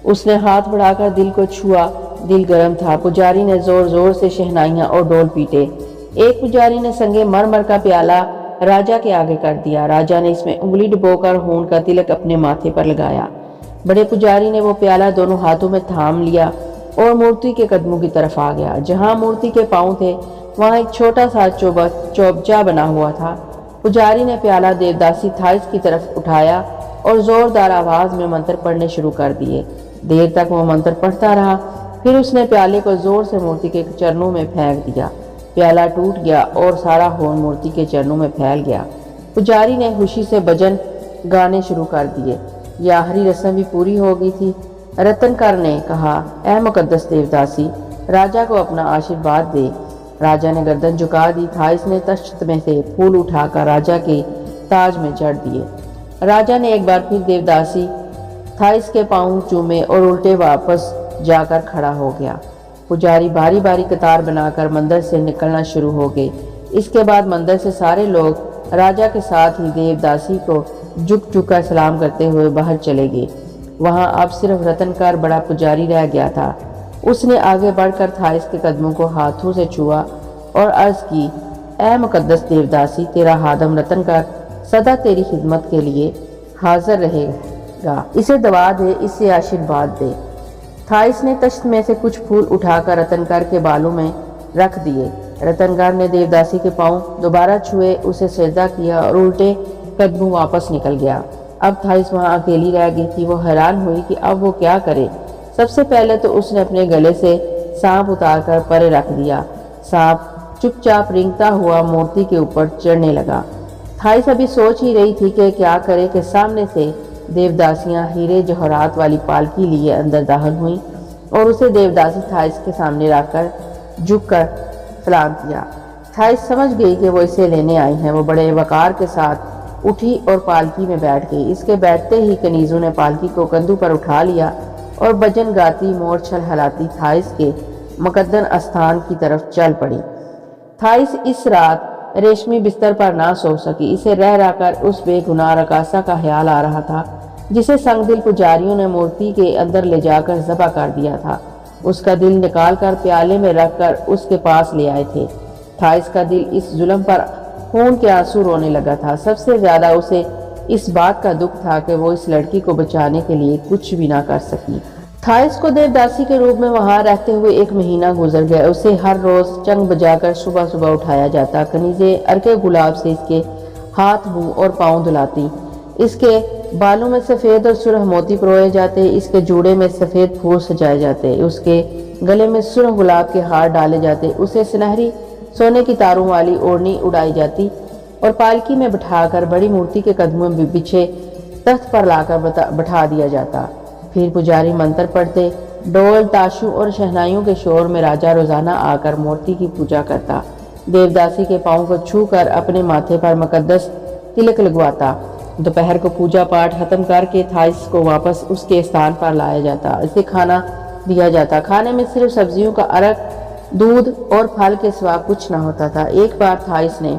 اس نے ہاتھ بڑھا کر دل کو چھوا، دل گرم تھا۔ پجاری نے زور زور سے شہنائیاں اور ڈول پیٹے۔ ایک پجاری نے سنگ مرمر کا پیالہ راجا کے آگے کر دیا۔ راجا نے اس میں انگلی ڈبو کر خون کا تلک اپنے ماتھے پر لگایا۔ بڑے پجاری نے وہ پیالہ دونوں ہاتھوں میں تھام لیا اور مورتی کے قدموں کی طرف آ گیا۔ جہاں مورتی کے پاؤں تھے وہاں ایک چھوٹا سا چوبچا بنا ہوا تھا۔ پجاری نے پیالہ دیوداسی تھائس کی طرف اٹھایا اور زوردار آواز میں منتر پڑھنے شروع کر دیے۔ دیر تک وہ منتر پڑھتا رہا، پھر اس نے پیالے کو زور سے مورتی کے چرنوں میں پھینک دیا۔ پیالہ ٹوٹ گیا اور سارا خون مورتی کے چرنوں میں پھیل گیا۔ پجاری نے خوشی سے بھجن گانے شروع کر دیے۔ یہ آخری رسم بھی پوری ہو گئی تھی۔ رتنکر نے کہا، اے مقدس دیوداسی، راجا کو اپنا آشیرواد دے۔ راجا نے گردن جھکا دی۔ تھائس نے تشت میں سے پھول اٹھا کر راجا کے تاج میں جڑ دیے۔ راجا نے ایک بار پھر دیوداسی تھائس کے پاؤں چومے اور الٹے واپس جا کر کھڑا ہو گیا۔ پجاری باری باری قطار بنا کر مندر سے نکلنا شروع ہو گئے۔ اس کے بعد مندر سے سارے لوگ راجا کے ساتھ ہی دیوداسی کو جھک جھک کر سلام کرتے ہوئے باہر چلے گئے۔ وہاں اب صرف رتن کار بڑا پجاری رہ گیا تھا۔ اس نے آگے بڑھ کر تھائس کے قدموں کو ہاتھوں سے چھوا اور عرض کی، اے مقدس دیوداسی، تیرا خادم رتن کار سدا تیری خدمت کے لیے حاضر رہے گا، اسے دعا دے، اسے آشیرواد دے۔ تھائس نے تشت میں سے کچھ پھول اٹھا کر رتن کار کے بالوں میں رکھ دیے۔ رتن کار نے دیوداسی کے پاؤں دوبارہ چھوئے، اسے سجدہ کیا اور الٹے قدموں واپس نکل گیا۔ اب تھائس وہاں اکیلی رہ گئی تھی۔ وہ حیران ہوئی کہ اب وہ کیا کرے۔ سب سے پہلے تو اس نے اپنے گلے سے سانپ اتار کر پرے رکھ دیا۔ سانپ چپ چاپ رینگتا ہوا مورتی کے اوپر چڑھنے لگا۔ تھائس ابھی سوچ ہی رہی تھی کہ کیا کرے کہ سامنے سے دیوداسیاں ہیرے جوہرات والی پالکی لیے اندر داخل ہوئیں اور اسے دیوداسی تھائس کے سامنے رکھ کر جھک کر سلام کیا۔ تھائس سمجھ گئی کہ وہ اسے لینے آئی ہیں۔ وہ بڑے وقار کے ساتھ اٹھی اور پالکی میں بیٹھ گئی۔ اس کے بیٹھتے ہی کنیزوں نے پالکی کو کندھوں پر اٹھا لیا اور بھجن گاتی مورچھل ہلاتی تھائس کے مقدس استھان کی طرف چل پڑی۔ تھائس اس رات ریشمی بستر پر نہ سو سکی۔ اسے رہ رہ کر اس بے گناہ رقاصہ کا خیال آ رہا تھا جسے سنگ دل پجاریوں نے مورتی کے اندر لے جا کر ذبح کر دیا تھا۔ اس کا دل نکال کر پیالے میں رکھ کر اس کے پاس لے آئے تھے۔ تھائس کا دل اس ظلم پر خون کے آنسو رونے لگا تھا۔ سب سے زیادہ اسے اس بات کا دکھ تھا کہ وہ اس لڑکی کو بچانے کے لیے کچھ بھی نہ کر سکی۔ تھائس کو دیوداسی کے روپ میں وہاں رہتے ہوئے 1 مہینہ گزر گیا۔ اسے ہر روز چنگ بجا کر صبح صبح اٹھایا جاتا۔ کنیزیں عرقِ گلاب سے اس کے ہاتھ، منہ اور پاؤں دھلاتی۔ اس کے بالوں میں سفید اور سرخ موتی پروئے جاتے، اس کے جوڑے میں سفید پھول سجائے جاتے، اس کے گلے میں سرخ گلاب کے ہار ڈالے جاتے، اسے سنہری سونے کی تاروں والی اوڑھنی اڑائی جاتی اور پالکی میں بٹھا کر بڑی مورتی کے قدموں میں بچھے تخت پر لا کر بٹھا دیا جاتا۔ پھر پجاری منتر پڑھتے، ڈول تاشوں اور شہنائیوں کے شور میں راجا روزانہ آ کر مورتی کی پوجا کرتا، دیوداسی کے پاؤں کو چھو کر اپنے ماتھے پر مقدس تلک لگواتا۔ دوپہر کو پوجا پاٹ ختم کر کے تھائس کو واپس اس کے استھان پر لایا جاتا، اسے کھانا دیا جاتا۔ کھانے میں صرف سبزیوں کا عرق، دودھ اور پھل کے سوا کچھ نہ ہوتا تھا۔ ایک بار تھائس نے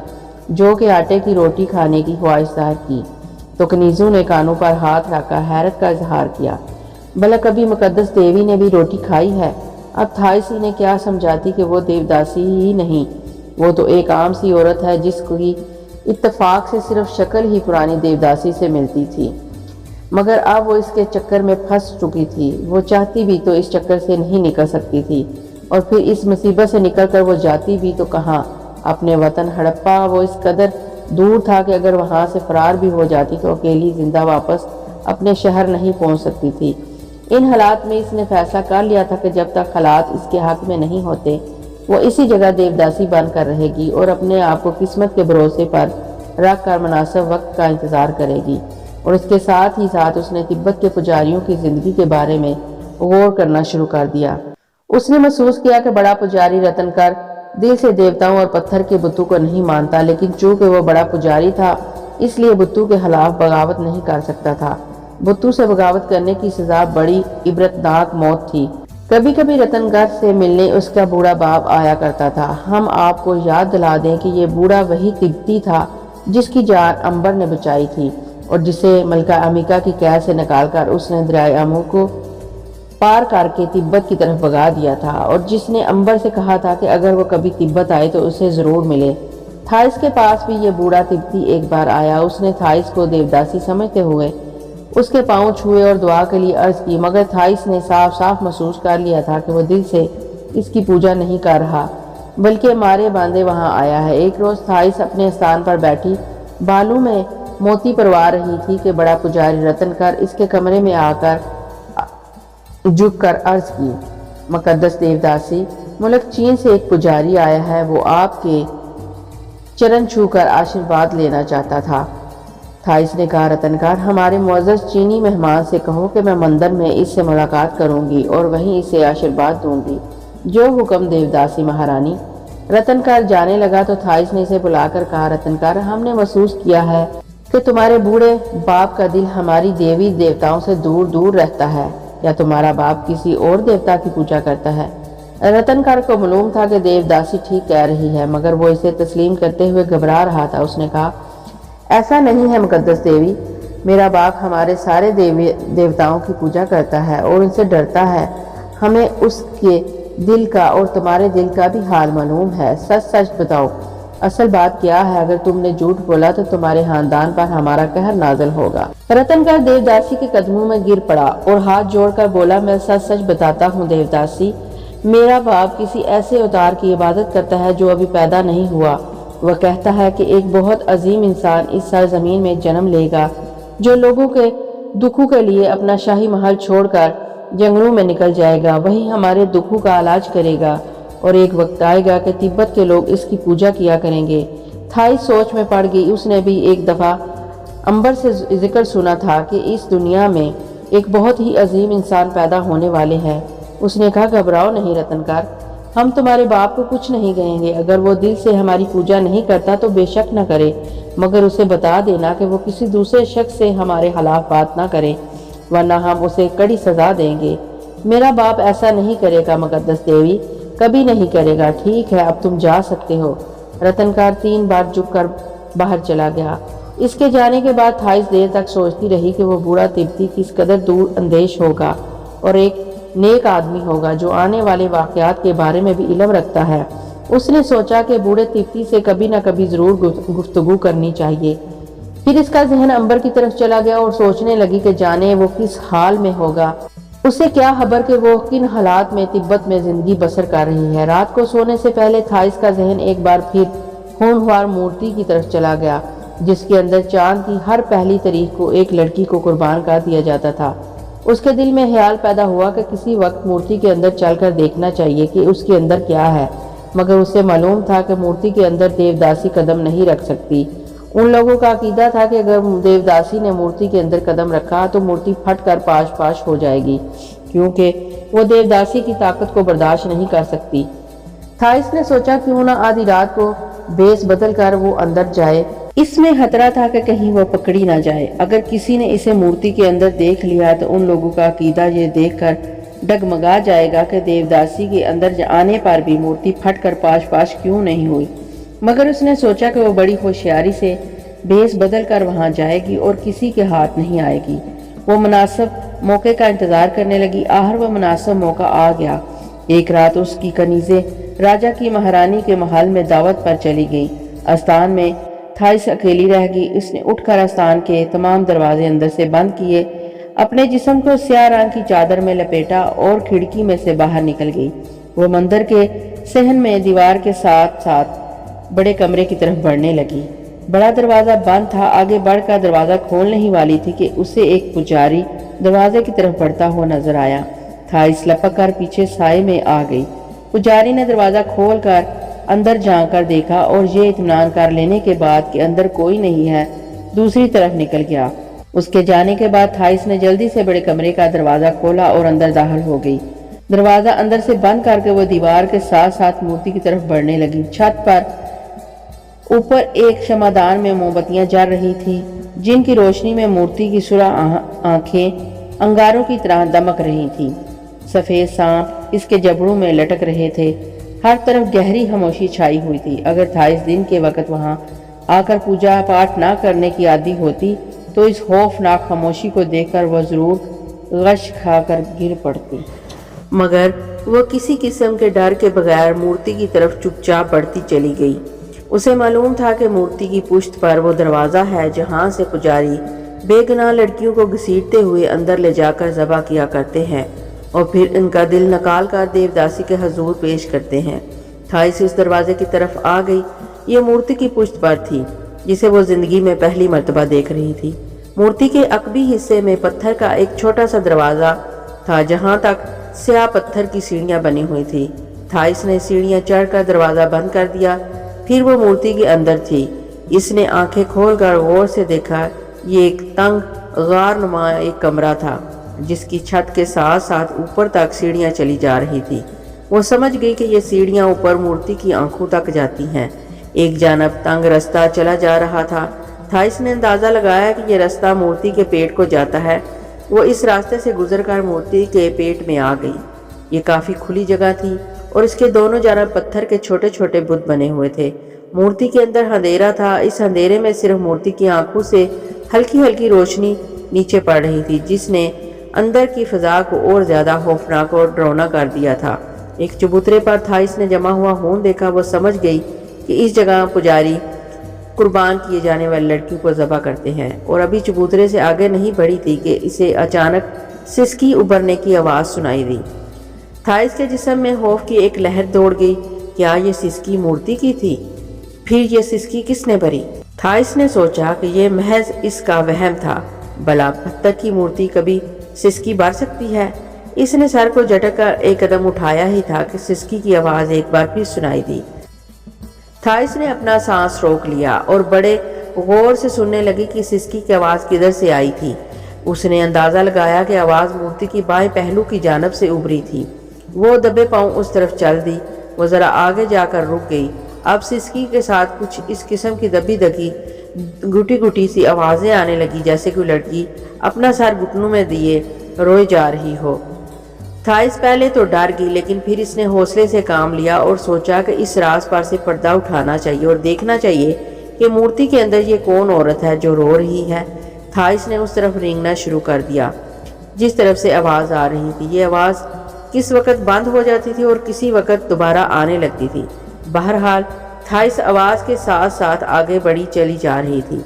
جو کہ آٹے کی روٹی کھانے کی خواہش ظاہر کی تو کنیزوں نے کانوں پر ہاتھ رکھ کر حیرت کا اظہار کیا، بھلا کبھی مقدس دیوی نے بھی روٹی کھائی ہے؟ اب تھائس انہیں کیا سمجھاتی کہ وہ دیوداسی ہی نہیں، وہ تو ایک عام سی عورت ہے جس کی اتفاق سے صرف شکل ہی پرانی دیوداسی سے ملتی تھی، مگر اب وہ اس کے چکر میں پھنس چکی تھی۔ وہ چاہتی بھی تو اس چکر سے نہیں نکل سکتی تھی، اور پھر اس مصیبت سے نکل کر وہ جاتی بھی تو کہاں؟ اپنے وطن ہڑپا۔ وہ اس قدر دور تھا کہ اگر وہاں سے فرار بھی ہو جاتی تو اکیلی زندہ واپس اپنے شہر نہیں پہنچ سکتی تھی۔ ان حالات میں اس نے فیصلہ کر لیا تھا کہ جب تک حالات اس کے حق میں نہیں ہوتے وہ اسی جگہ دیوداسی بن کر رہے گی اور اپنے آپ کو قسمت کے بھروسے پر رکھ کر مناسب وقت کا انتظار کرے گی۔ اور اس کے ساتھ ہی ساتھ اس نے تبت کے پجاریوں کی زندگی کے بارے میں غور کرنا شروع کر دیا۔ اس نے محسوس کیا کہ بڑا پجاری رتن کر دل سے دیوتاؤں اور پتھر کے بتوں کو نہیں مانتا، لیکن چونکہ وہ بڑا پجاری تھا اس لیے بتوں کے خلاف بغاوت نہیں کر سکتا تھا۔ بتوں سے بغاوت کرنے کی سزا بڑی عبرتناک موت تھی۔ کبھی کبھی رتن گھر سے ملنے اس کا بوڑھا باپ آیا کرتا تھا۔ ہم آپ کو یاد دلا دیں کہ یہ بوڑھا وہی تبتی تھا جس کی جان امبر نے بچائی تھی اور جسے ملکہ امبیکا کی قید سے نکال کر اس نے دریائے امو کو پار کر کے تبت کی طرف بھگا دیا تھا، اور جس نے امبر سے کہا تھا کہ اگر وہ کبھی تبت آئے تو اسے ضرور ملے۔ تھائس کے پاس بھی یہ بوڑھا تبتی ایک بار آیا۔ اس نے تھائس کو دیوداسی سمجھتے ہوئے اس کے پاؤں چھوئے اور دعا کے لیے عرض کی، مگر تھائس نے صاف صاف محسوس کر لیا تھا کہ وہ دل سے اس کی پوجا نہیں کر رہا بلکہ مارے باندھے وہاں آیا ہے۔ ایک روز تھائس اپنے استھان پر بیٹھی بالوں میں موتی پروا رہی تھی کہ بڑا پجاری رتن کر اس کے کمرے میں آ کر جھک کر عرض کی، مقدس دیوداسی، ملک چین سے ایک پجاری آیا ہے، وہ آپ کے چرن چھو کر آشیرواد لینا چاہتا تھا۔ تھائس نے کہا، رتن کار، ہمارے معزز چینی مہمان سے کہو کہ میں مندر میں اس سے ملاقات کروں گی اور وہیں اسے آشیرواد دوں گی۔ جو حکم دیوداسی مہارانی۔ رتن کار جانے لگا تو تھائس نے اسے بلا کر کہا، رتن کار، ہم نے محسوس کیا ہے کہ تمہارے بوڑھے باپ کا دل ہماری دیوی دیوتاؤں سے دور دور رہتا ہے، یا تمہارا باپ کسی اور دیوتا کی پوجا کرتا ہے؟ رتن کر کو معلوم تھا کہ دیوداسی ٹھیک کہہ رہی ہے، مگر وہ اسے تسلیم کرتے ہوئے گھبرا رہا تھا۔ اس نے کہا، ایسا نہیں ہے مقدس دیوی، میرا باپ ہمارے سارے دیوتاؤں کی پوجا کرتا ہے اور ان سے ڈرتا ہے۔ ہمیں اس کے دل کا اور تمہارے دل کا بھی حال معلوم ہے۔ سچ سچ بتاؤ، اصل بات کیا ہے؟ اگر تم نے جھوٹ بولا تو تمہارے خاندان پر ہمارا قہر نازل ہوگا۔ رتن کر دیوداسی کے قدموں میں گر پڑا اور ہاتھ جوڑ کر بولا، میں سچ سچ بتاتا ہوں دیوداسی، میرا باپ کسی ایسے اوتار کی عبادت کرتا ہے جو ابھی پیدا نہیں ہوا۔ وہ کہتا ہے کہ ایک بہت عظیم انسان اس سرزمین میں جنم لے گا جو لوگوں کے دکھوں کے لیے اپنا شاہی محل چھوڑ کر جنگلوں میں نکل جائے گا، وہی ہمارے دکھوں کا علاج کرے گا، اور ایک وقت آئے گا کہ تبت کے لوگ اس کی پوجا کیا کریں گے۔ تھائی سوچ میں پڑ گئی۔ اس نے بھی ایک دفعہ امبر سے ذکر سنا تھا کہ اس دنیا میں ایک بہت ہی عظیم انسان پیدا ہونے والے ہیں۔ اس نے کہا، گھبراؤ نہیں رتن کر، ہم تمہارے باپ کو کچھ نہیں کہیں گے۔ اگر وہ دل سے ہماری پوجا نہیں کرتا تو بے شک نہ کرے، مگر اسے بتا دینا کہ وہ کسی دوسرے شخص سے ہمارے خلاف بات نہ کرے، ورنہ ہم اسے کڑی سزا دیں گے۔ میرا باپ ایسا نہیں کرے گا مقدس دیوی، کبھی نہیں کرے گا۔ ٹھیک ہے، اب تم جا سکتے ہو۔ رتن کر 3 بار جھک کر باہر چلا گیا۔ اس کے جانے کے بعد تھائس دیر تک سوچتی رہی کہ وہ بوڑھا تبتی کس قدر دور اندیش ہوگا اور ایک نیک آدمی ہوگا جو آنے والے واقعات کے بارے میں بھی علم رکھتا ہے۔ اس نے سوچا کہ بوڑھے تبتی سے کبھی نہ کبھی ضرور گفتگو کرنی چاہیے۔ پھر اس کا ذہن امبر کی طرف چلا گیا اور سوچنے لگی کہ جانے وہ کس حال میں ہوگا، اسے کیا خبر کہ وہ کن حالات میں تبت میں زندگی بسر کر رہی ہے۔ رات کو سونے سے پہلے تھائس کا ذہن ایک بار پھر ہونہار مورتی کی طرف چلا گیا جس کے اندر چاند کی ہر پہلی تاریخ کو ایک لڑکی کو قربان کر دیا جاتا تھا۔ اس کے دل میں خیال پیدا ہوا کہ کسی وقت مورتی کے اندر چل کر دیکھنا چاہیے کہ اس کے اندر کیا ہے، مگر اسے معلوم تھا کہ مورتی کے اندر دیوداسی قدم نہیں رکھ سکتی۔ ان لوگوں کا عقیدہ تھا کہ اگر دیوداسی نے مورتی کے اندر قدم رکھا تو مورتی پھٹ کر پاش پاش ہو جائے گی، کیونکہ وہ دیوداسی کی طاقت کو برداشت نہیں کر سکتی۔ تھائس نے سوچا کیوں نہ آدھی رات کو بیس بدل کر وہ اندر جائے، اس میں خطرہ تھا کہ کہیں وہ پکڑی نہ جائے۔ اگر کسی نے اسے مورتی کے اندر دیکھ لیا تو ان لوگوں کا عقیدہ یہ دیکھ کر ڈگمگا جائے گا کہ دیوداسی کے اندر آنے پر بھی مورتی پھٹ کر پاش پاش کیوں نہیں ہوئی۔ مگر اس نے سوچا کہ وہ بڑی ہوشیاری سے بیس بدل کر وہاں جائے گی اور کسی کے ہاتھ نہیں آئے گی۔ وہ مناسب موقع کا انتظار کرنے لگی۔ آخر وہ مناسب موقع آ گیا۔ ایک رات اس کی کنیزیں راجہ کی مہارانی کے محل میں دعوت پر چلی گئی۔ استان میں تھائس اکیلی رہ گئی۔ اس نے اٹھ کر استان کے تمام دروازے اندر سے بند کیے، اپنے جسم کو سیاہ رنگ کی چادر میں لپیٹا اور کھڑکی میں سے باہر نکل گئی۔ وہ مندر کے صحن میں دیوار کے ساتھ ساتھ بڑے کمرے کی طرف بڑھنے لگی۔ بڑا دروازہ بند تھا۔ آگے بڑھ کر دروازہ کھولنے ہی والی تھی کہ اسے ایک پجاری دروازے کی طرف بڑھتا ہوا نظر آیا۔ تھائس لپک کر پیچھے سائے میں آ گئی۔ پجاری نے دروازہ کھول کر اندر جھانک کر دیکھا اور یہ اطمینان کر لینے کے بعد کہ اندر کوئی نہیں ہے دوسری طرف نکل گیا۔ اس کے جانے کے بعد تھائس نے جلدی سے بڑے کمرے کا دروازہ کھولا اور اندر داخل ہو گئی۔ دروازہ اندر سے بند کر کے وہ دیوار کے ساتھ ساتھ مورتی کی طرف بڑھنے لگی۔ چھت پر اوپر ایک شمعدان میں موم بتیاں جل رہی تھی جن کی روشنی میں مورتی کی سرخ آنکھیں انگاروں کی طرح دمک رہی تھیں۔ سفید سانپ اس کے جبڑوں میں لٹک رہے تھے۔ ہر طرف گہری خاموشی چھائی ہوئی تھی۔ اگر تھائس دن کے وقت وہاں آ کر پوجا پاٹ نہ کرنے کی عادی ہوتی تو اس خوفناک خاموشی کو دیکھ کر وہ ضرور غش کھا کر گر پڑتی، مگر وہ کسی قسم کے ڈر کے بغیر مورتی کی طرف چپ چاپ بڑھتی چلی گئی۔ اسے معلوم تھا کہ مورتی کی پشت پر وہ دروازہ ہے جہاں سے پجاری بے گناہ لڑکیوں کو گھسیٹتے ہوئے اندر لے جا کر ذبح کیا کرتے ہیں اور پھر ان کا دل نکال کر دیوداسی کے حضور پیش کرتے ہیں۔ تھائس اس دروازے کی طرف آ گئی۔ یہ مورتی کی پشت پر تھی جسے وہ زندگی میں پہلی مرتبہ دیکھ رہی تھی۔ مورتی کے عقبی حصے میں پتھر کا ایک چھوٹا سا دروازہ تھا جہاں تک سیاہ پتھر کی سیڑھیاں بنی ہوئی تھی۔ تھائس نے سیڑھیاں چڑھ کر دروازہ بند کر دیا۔ پھر وہ مورتی کے اندر تھی۔ اس نے آنکھیں کھول کر غور سے دیکھا۔ یہ ایک تنگ غار نما ایک کمرہ تھا جس کی چھت کے ساتھ ساتھ اوپر تک سیڑھیاں چلی جا رہی تھی۔ وہ سمجھ گئی کہ یہ سیڑھیاں اوپر مورتی کی آنکھوں تک جاتی ہیں۔ ایک جانب تنگ رستہ چلا جا رہا تھا۔ تھائس نے اندازہ لگایا کہ یہ راستہ مورتی کے پیٹ کو جاتا ہے۔ وہ اس راستے سے گزر کر مورتی کے پیٹ میں آ گئی۔ یہ کافی کھلی جگہ تھی اور اس کے دونوں جانب پتھر کے چھوٹے چھوٹے بت بنے ہوئے تھے۔ مورتی کے اندر اندھیرا تھا۔ اس اندھیرے میں صرف مورتی کی آنکھوں سے ہلکی ہلکی روشنی نیچے پڑ رہی تھی، جس نے اندر کی فضا کو اور زیادہ خوفناک اور ڈراؤنا کر دیا تھا۔ ایک چبوترے پر تھائس نے جمع ہوا خون دیکھا۔ وہ سمجھ گئی کہ اس جگہ پجاری قربان کیے جانے والی لڑکی کو ذبح کرتے ہیں، اور ابھی چبوترے سے آگے نہیں بڑھی تھی کہ اسے اچانک سسکی ابھرنے کی آواز سنائی دی۔ تھائس کے جسم میں خوف کی ایک لہر دوڑ گئی۔ کیا یہ سسکی مورتی کی تھی؟ پھر یہ سسکی کس نے بھری؟ تھائس نے سوچا کہ یہ محض اس کا وہم تھا۔ بھلا پتھر کی مورتی کبھی سسکی بھر سکتی ہے؟ اس نے سر کو جھٹک کر ایک قدم اٹھایا ہی تھا کہ سسکی کی آواز ایک بار پھر سنائی دی۔ تھائس نے اپنا سانس روک لیا اور بڑے غور سے سننے لگی کہ سسکی کی آواز کدھر سے آئی تھی۔ اس نے اندازہ لگایا کہ آواز مورتی کی بائیں پہلو کی جانب سے ابھری تھی۔ وہ دبے پاؤں اس طرف چل دی۔ وہ ذرا آگے جا کر رک گئی۔ اب سسکی کے ساتھ کچھ اس قسم کی دبی دبی گھٹی گھٹی سی آوازیں آنے لگی، جیسے کوئی لڑکی اپنا سر گھٹنوں میں دیے روئے جا رہی ہو۔ تھائس پہلے تو ڈر گئی، لیکن پھر اس نے حوصلے سے کام لیا اور سوچا کہ اس راز پر سے پردہ اٹھانا چاہیے اور دیکھنا چاہیے کہ مورتی کے اندر یہ کون عورت ہے جو رو رہی ہے۔ تھائس نے اس طرف رینگنا شروع کر دیا جس طرف سے آواز آ رہی تھی۔ یہ آواز کس وقت بند ہو جاتی تھی اور کسی وقت دوبارہ آنے لگتی تھی۔ بہرحال تھائس آواز کے ساتھ ساتھ آگے بڑھی چلی جا رہی تھی۔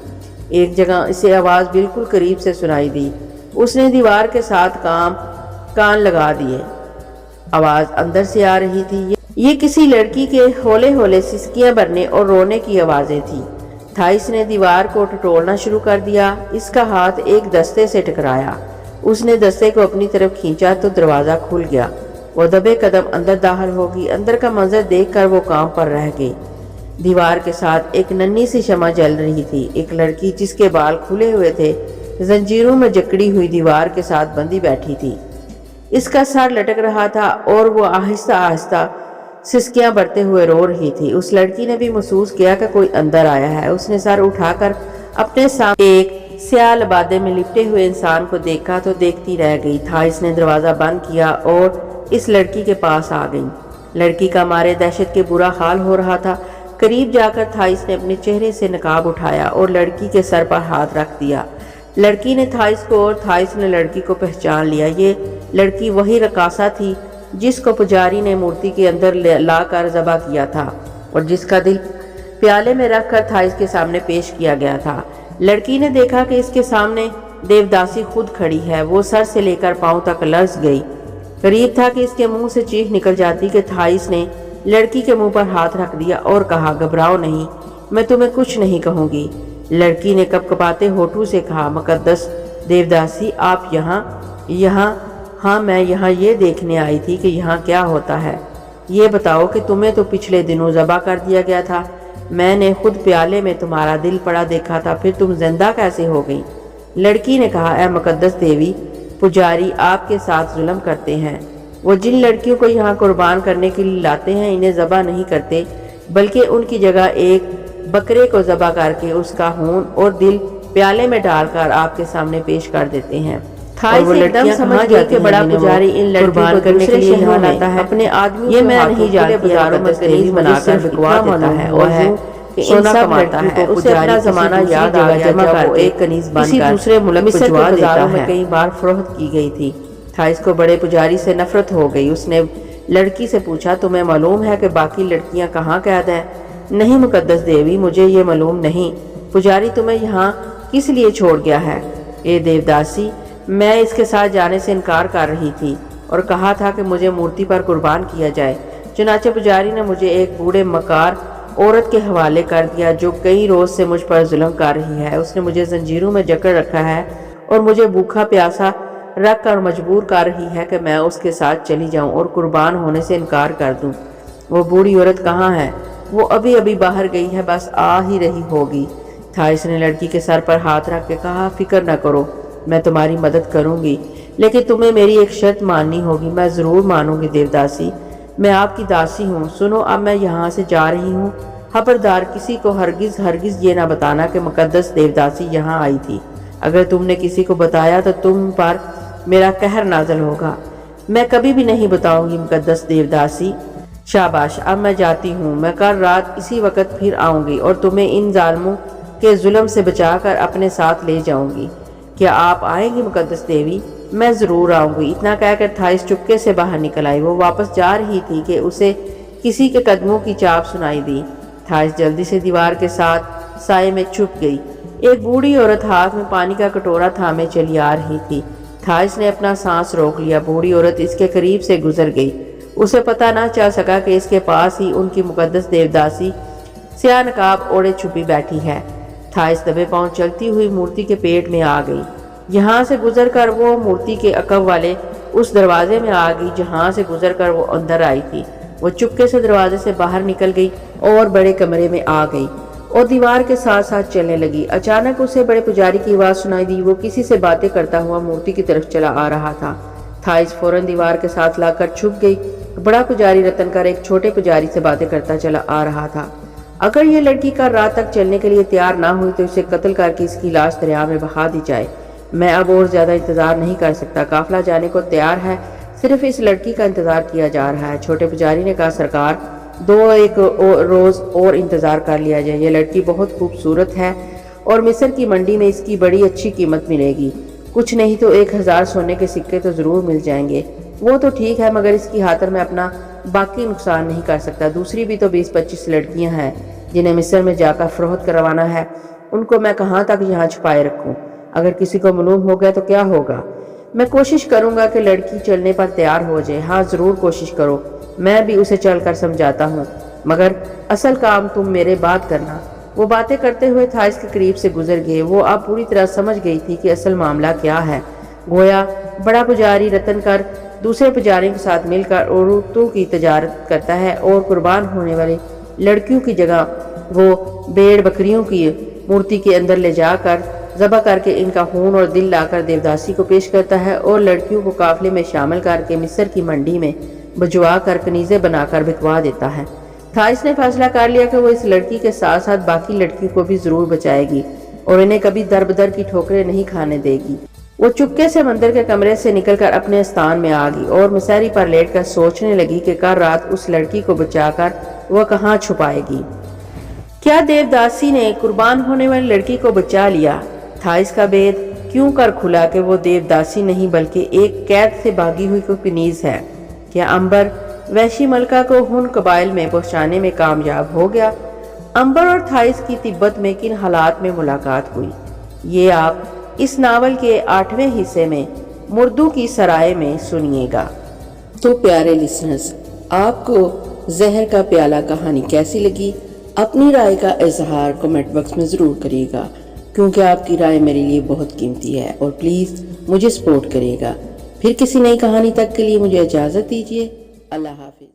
ایک جگہ اسے آواز بالکل قریب سے سنائی دی۔ اس نے دیوار کے ساتھ کان لگا دیے۔ آواز اندر سے آ رہی تھی۔ یہ کسی لڑکی کے ہولے ہولے سسکیاں بھرنے اور رونے کی آوازیں تھیں۔ تھائس نے دیوار کو ٹٹولنا شروع کر دیا۔ اس کا ہاتھ ایک دستے سے ٹکرایا۔ اس نے دستے کو اپنی طرف کھینچا تو دروازہ کھل گیا۔ وہ دبے قدم اندر داخل ہوگی۔ اندر کا منظر دیکھ کر وہ کام پر رہ گئی۔ دیوار کے ساتھ ایک ننھی سی شمع جل رہی تھی۔ ایک لڑکی جس کے بال کھلے ہوئے تھے، زنجیروں میں جکڑی ہوئی دیوار کے ساتھ بندھی بیٹھی تھی۔ اس کا سر لٹک رہا تھا اور وہ آہستہ آہستہ سسکیاں بھرتے ہوئے رو رہی تھی۔ اس لڑکی نے بھی محسوس کیا کہ کوئی اندر آیا ہے۔ اس نے سر اٹھا کر اپنے سامنے ایک سیاہ لبادے میں لپٹے ہوئے انسان کو دیکھا تو دیکھتی رہ گئی۔ تھائس نے دروازہ بند کیا اور اس لڑکی کے پاس آ گئی۔ لڑکی کا مارے دہشت کے برا حال ہو رہا تھا۔ قریب جا کر تھائس نے اپنے چہرے سے نقاب اٹھایا اور لڑکی کے سر پر ہاتھ رکھ دیا۔ لڑکی نے تھائس کو اور تھائس نے لڑکی کو پہچان لیا۔ یہ لڑکی وہی رقاصہ تھی جس کو پجاری نے مورتی کے اندر لا کر ذبح کیا تھا اور جس کا دل پیالے میں رکھ کر تھائس کے سامنے پیش کیا گیا تھا۔ لڑکی نے دیکھا کہ اس کے سامنے دیوداسی خود کھڑی ہے۔ وہ سر سے لے کر پاؤں تک لرز گئی۔ قریب تھا کہ اس کے منہ سے چیخ نکل جاتی کہ تھائس نے لڑکی کے منہ پر ہاتھ رکھ دیا اور کہا، گھبراؤ نہیں، میں تمہیں کچھ نہیں کہوں گی۔ لڑکی نے کپکپاتے ہونٹوں سے کہا، مقدس دیوداسی آپ یہاں؟ ہاں، میں یہاں یہ دیکھنے آئی تھی کہ یہاں کیا ہوتا ہے۔ یہ بتاؤ کہ تمہیں تو پچھلے دنوں ذبح کر دیا گیا تھا۔ میں نے خود پیالے میں تمہارا دل پڑا دیکھا تھا، پھر تم زندہ کیسے ہو گئی؟ لڑکی نے کہا، اے مقدس دیوی، پجاری آپ کے ساتھ ظلم کرتے ہیں۔ وہ جن لڑکیوں کو یہاں قربان کرنے کے لیے لاتے ہیں انہیں ذبح نہیں کرتے، بلکہ ان کی جگہ ایک بکرے کو ذبح کر کے اس کا خون اور دل پیالے میں ڈال کر آپ کے سامنے پیش کر دیتے ہیں۔ تھائس ایک دم سمجھ گئی کہ بڑا پجاری ان لڑکیوں کو کرنے کے لیے یہاں لاتا ہے۔ اپنے آدمیوں یہ میں نہیں جانتی، بازاروں میں کنیز بنا کر بکوا دیتا ہے اور ہے کہ سونا کماتا ہے۔ اسے اپنا زمانہ یاد آ گیا جب وہ ایک کنیز بن کر دوسرے ملک مصر کے بازاروں میں کئی بار فروخت کی گئی تھی۔ تھائس کو بڑے پجاری سے نفرت ہو گئی۔ اس نے لڑکی سے پوچھا، تمہیں معلوم ہے کہ باقی لڑکیاں کہاں قید ہیں؟ نہیں مقدس دیوی، مجھے یہ معلوم نہیں۔ پجاری تمہیں یہاں کس لیے چھوڑ گیا ہے؟ اے دیوداسی، میں اس کے ساتھ جانے سے انکار کر رہی تھی اور کہا تھا کہ مجھے مورتی پر قربان کیا جائے۔ چنانچہ پجاری نے مجھے ایک بوڑھے مکار عورت کے حوالے کر دیا جو کئی روز سے مجھ پر ظلم کر رہی ہے۔ اس نے مجھے زنجیروں میں جکڑ رکھا ہے اور مجھے بھوکا پیاسا رکھ کر مجبور کر رہی ہے کہ میں اس کے ساتھ چلی جاؤں اور قربان ہونے سے انکار کر دوں۔ وہ بوڑھی عورت کہاں ہے؟ وہ ابھی باہر گئی ہے، بس آ ہی رہی ہوگی۔ تھائس نے لڑکی کے سر پر ہاتھ رکھ کے کہا، فکر نہ کرو، میں تمہاری مدد کروں گی، لیکن تمہیں میری ایک شرط ماننی ہوگی۔ میں ضرور مانوں گی دیوداسی، میں آپ کی داسی ہوں۔ سنو، اب میں یہاں سے جا رہی ہوں خبردار کسی کو ہرگز یہ نہ بتانا کہ مقدس دیوداسی یہاں آئی تھی۔ اگر تم نے کسی کو بتایا تو تم پر میرا قہر نازل ہوگا۔ میں کبھی بھی نہیں بتاؤں گی مقدس دیوداسی۔ شاباش، اب میں جاتی ہوں۔ میں کل رات اسی وقت پھر آؤں گی اور تمہیں ان ظالموں کے ظلم سے بچا کر اپنے ساتھ لے جاؤں گی۔ کیا آپ آئیں گی مقدس دیوی؟ میں ضرور آؤں گی۔ اتنا کہہ کر تھائس چپکے سے باہر نکل آئی۔ وہ واپس جا رہی تھی کہ اسے کسی کے قدموں کی چاپ سنائی دی۔ تھائس جلدی سے دیوار کے ساتھ سائے میں چھپ گئی۔ ایک بوڑھی عورت ہاتھ میں پانی کا کٹورا تھامے چلی آ رہی تھی۔ تھائس نے اپنا سانس روک لیا۔ بوڑھی عورت اس کے قریب سے گزر گئی۔ اسے پتہ نہ چل سکا کہ اس کے پاس ہی ان کی مقدس دیوداسی سیاہ نقاب اوڑھے چھپی بیٹھی ہے۔ تھائس دبے پاؤں چلتی ہوئی مورتی کے پیٹ میں آ گئی۔ یہاں سے گزر کر وہ مورتی کے عقب والے اس دروازے میں آ گئی جہاں سے گزر کر وہ اندر آئی تھی۔ وہ چپکے سے دروازے سے باہر نکل گئی اور بڑے کمرے میں آ گئی اور دیوار کے ساتھ ساتھ چلنے لگی۔ اچانک اسے بڑے پجاری کی آواز سنائی دی۔ وہ کسی سے باتیں کرتا ہوا مورتی کی طرف چلا آ رہا تھا۔ تھائس فوراً دیوار کے ساتھ لا کر چھپ گئی۔ بڑا پجاری رتن کر ایک چھوٹے پجاری سے باتیں کرتا چلا آ رہا تھا۔ اگر یہ لڑکی کل رات تک چلنے کے لیے تیار نہ ہوئی تو اسے قتل کر کے اس کی لاش دریا میں بہا دی جائے۔ میں اب اور زیادہ انتظار نہیں کر سکتا۔ قافلہ جانے کو تیار ہے، صرف اس لڑکی کا انتظار کیا جا رہا ہے۔ چھوٹے پجاری نے کہا، سرکار، ایک روز اور انتظار کر لیا جائے۔ یہ لڑکی بہت خوبصورت ہے اور مصر کی منڈی میں اس کی بڑی اچھی قیمت ملے گی۔ کچھ نہیں تو 1000 سونے کے سکے تو ضرور مل جائیں گے۔ وہ تو ٹھیک ہے، مگر اس کی خاطر میں اپنا باقی نقصان نہیں کر سکتا۔ دوسری بھی تو 20-25 لڑکیاں ہیں جنہیں مصر میں جا کر فروخت کروانا ہے۔ ان کو میں کہاں تک یہاں چھپائے رکھوں؟ اگر کسی کو معلوم ہو گیا تو کیا ہوگا؟ میں کوشش کروں گا کہ لڑکی چلنے پر تیار ہو جائے۔ ہاں، ضرور کوشش کرو، میں بھی اسے چل کر سمجھاتا ہوں، مگر اصل کام تم میرے بات کرنا۔ وہ باتیں کرتے ہوئے تھائس کے قریب سے گزر گئے۔ وہ اب پوری طرح سمجھ گئی تھی کہ اصل معاملہ کیا ہے۔ گویا بڑا پجاری رتن کر دوسرے پجاریوں کے ساتھ مل کر عورتوں کی تجارت کرتا ہے اور قربان ہونے والی لڑکیوں کی جگہ وہ بھیڑ بکریوں کی مورتی کے اندر لے جا کر ذبح کر کے ان کا خون اور دل لا کر دیوداسی کو پیش کرتا ہے اور لڑکیوں کو قافلے میں شامل کر کے مصر کی منڈی میں بھجوا کر کنیزیں بنا کر بکوا دیتا ہے۔ تھائس نے فیصلہ کر لیا کہ وہ اس لڑکی کے ساتھ ساتھ باقی لڑکیوں کو بھی ضرور بچائے گی اور انہیں کبھی دربدر کی ٹھوکریں نہیں کھانے دے گی۔ وہ چپکے سے مندر کے کمرے سے نکل کر اپنے استان میں آ گئی اور مساری پر لیٹ کر سوچنے لگی کہ کل رات اس لڑکی کو بچا کر وہ کہاں چھپائے گی۔ کیا دیوداسی نے قربان ہونے والی لڑکی کو بچا لیا؟ تھائس کا بید کیوں کر کھلا کہ وہ دیوداسی نہیں بلکہ ایک قید سے بھاگی ہوئی کوئی کنیز ہے؟ کیا امبر وحشی ملکہ کو ان قبائل میں پہنچانے میں کامیاب ہو گیا؟ امبر اور تھائس کی تبت میں کن حالات میں ملاقات ہوئی؟ یہ آپ اس ناول کے 8ویں حصے میں مردوں کی سرائے میں سنیے گا۔ تو پیارے لسنرز، آپ کو زہر کا پیالہ کہانی کیسی لگی؟ اپنی رائے کا اظہار کمنٹ باکس میں ضرور کرے گا، کیونکہ آپ کی رائے میرے لیے بہت قیمتی ہے اور پلیز مجھے سپورٹ کرے گا۔ پھر کسی نئی کہانی تک کے لیے مجھے اجازت دیجیے۔ اللہ حافظ۔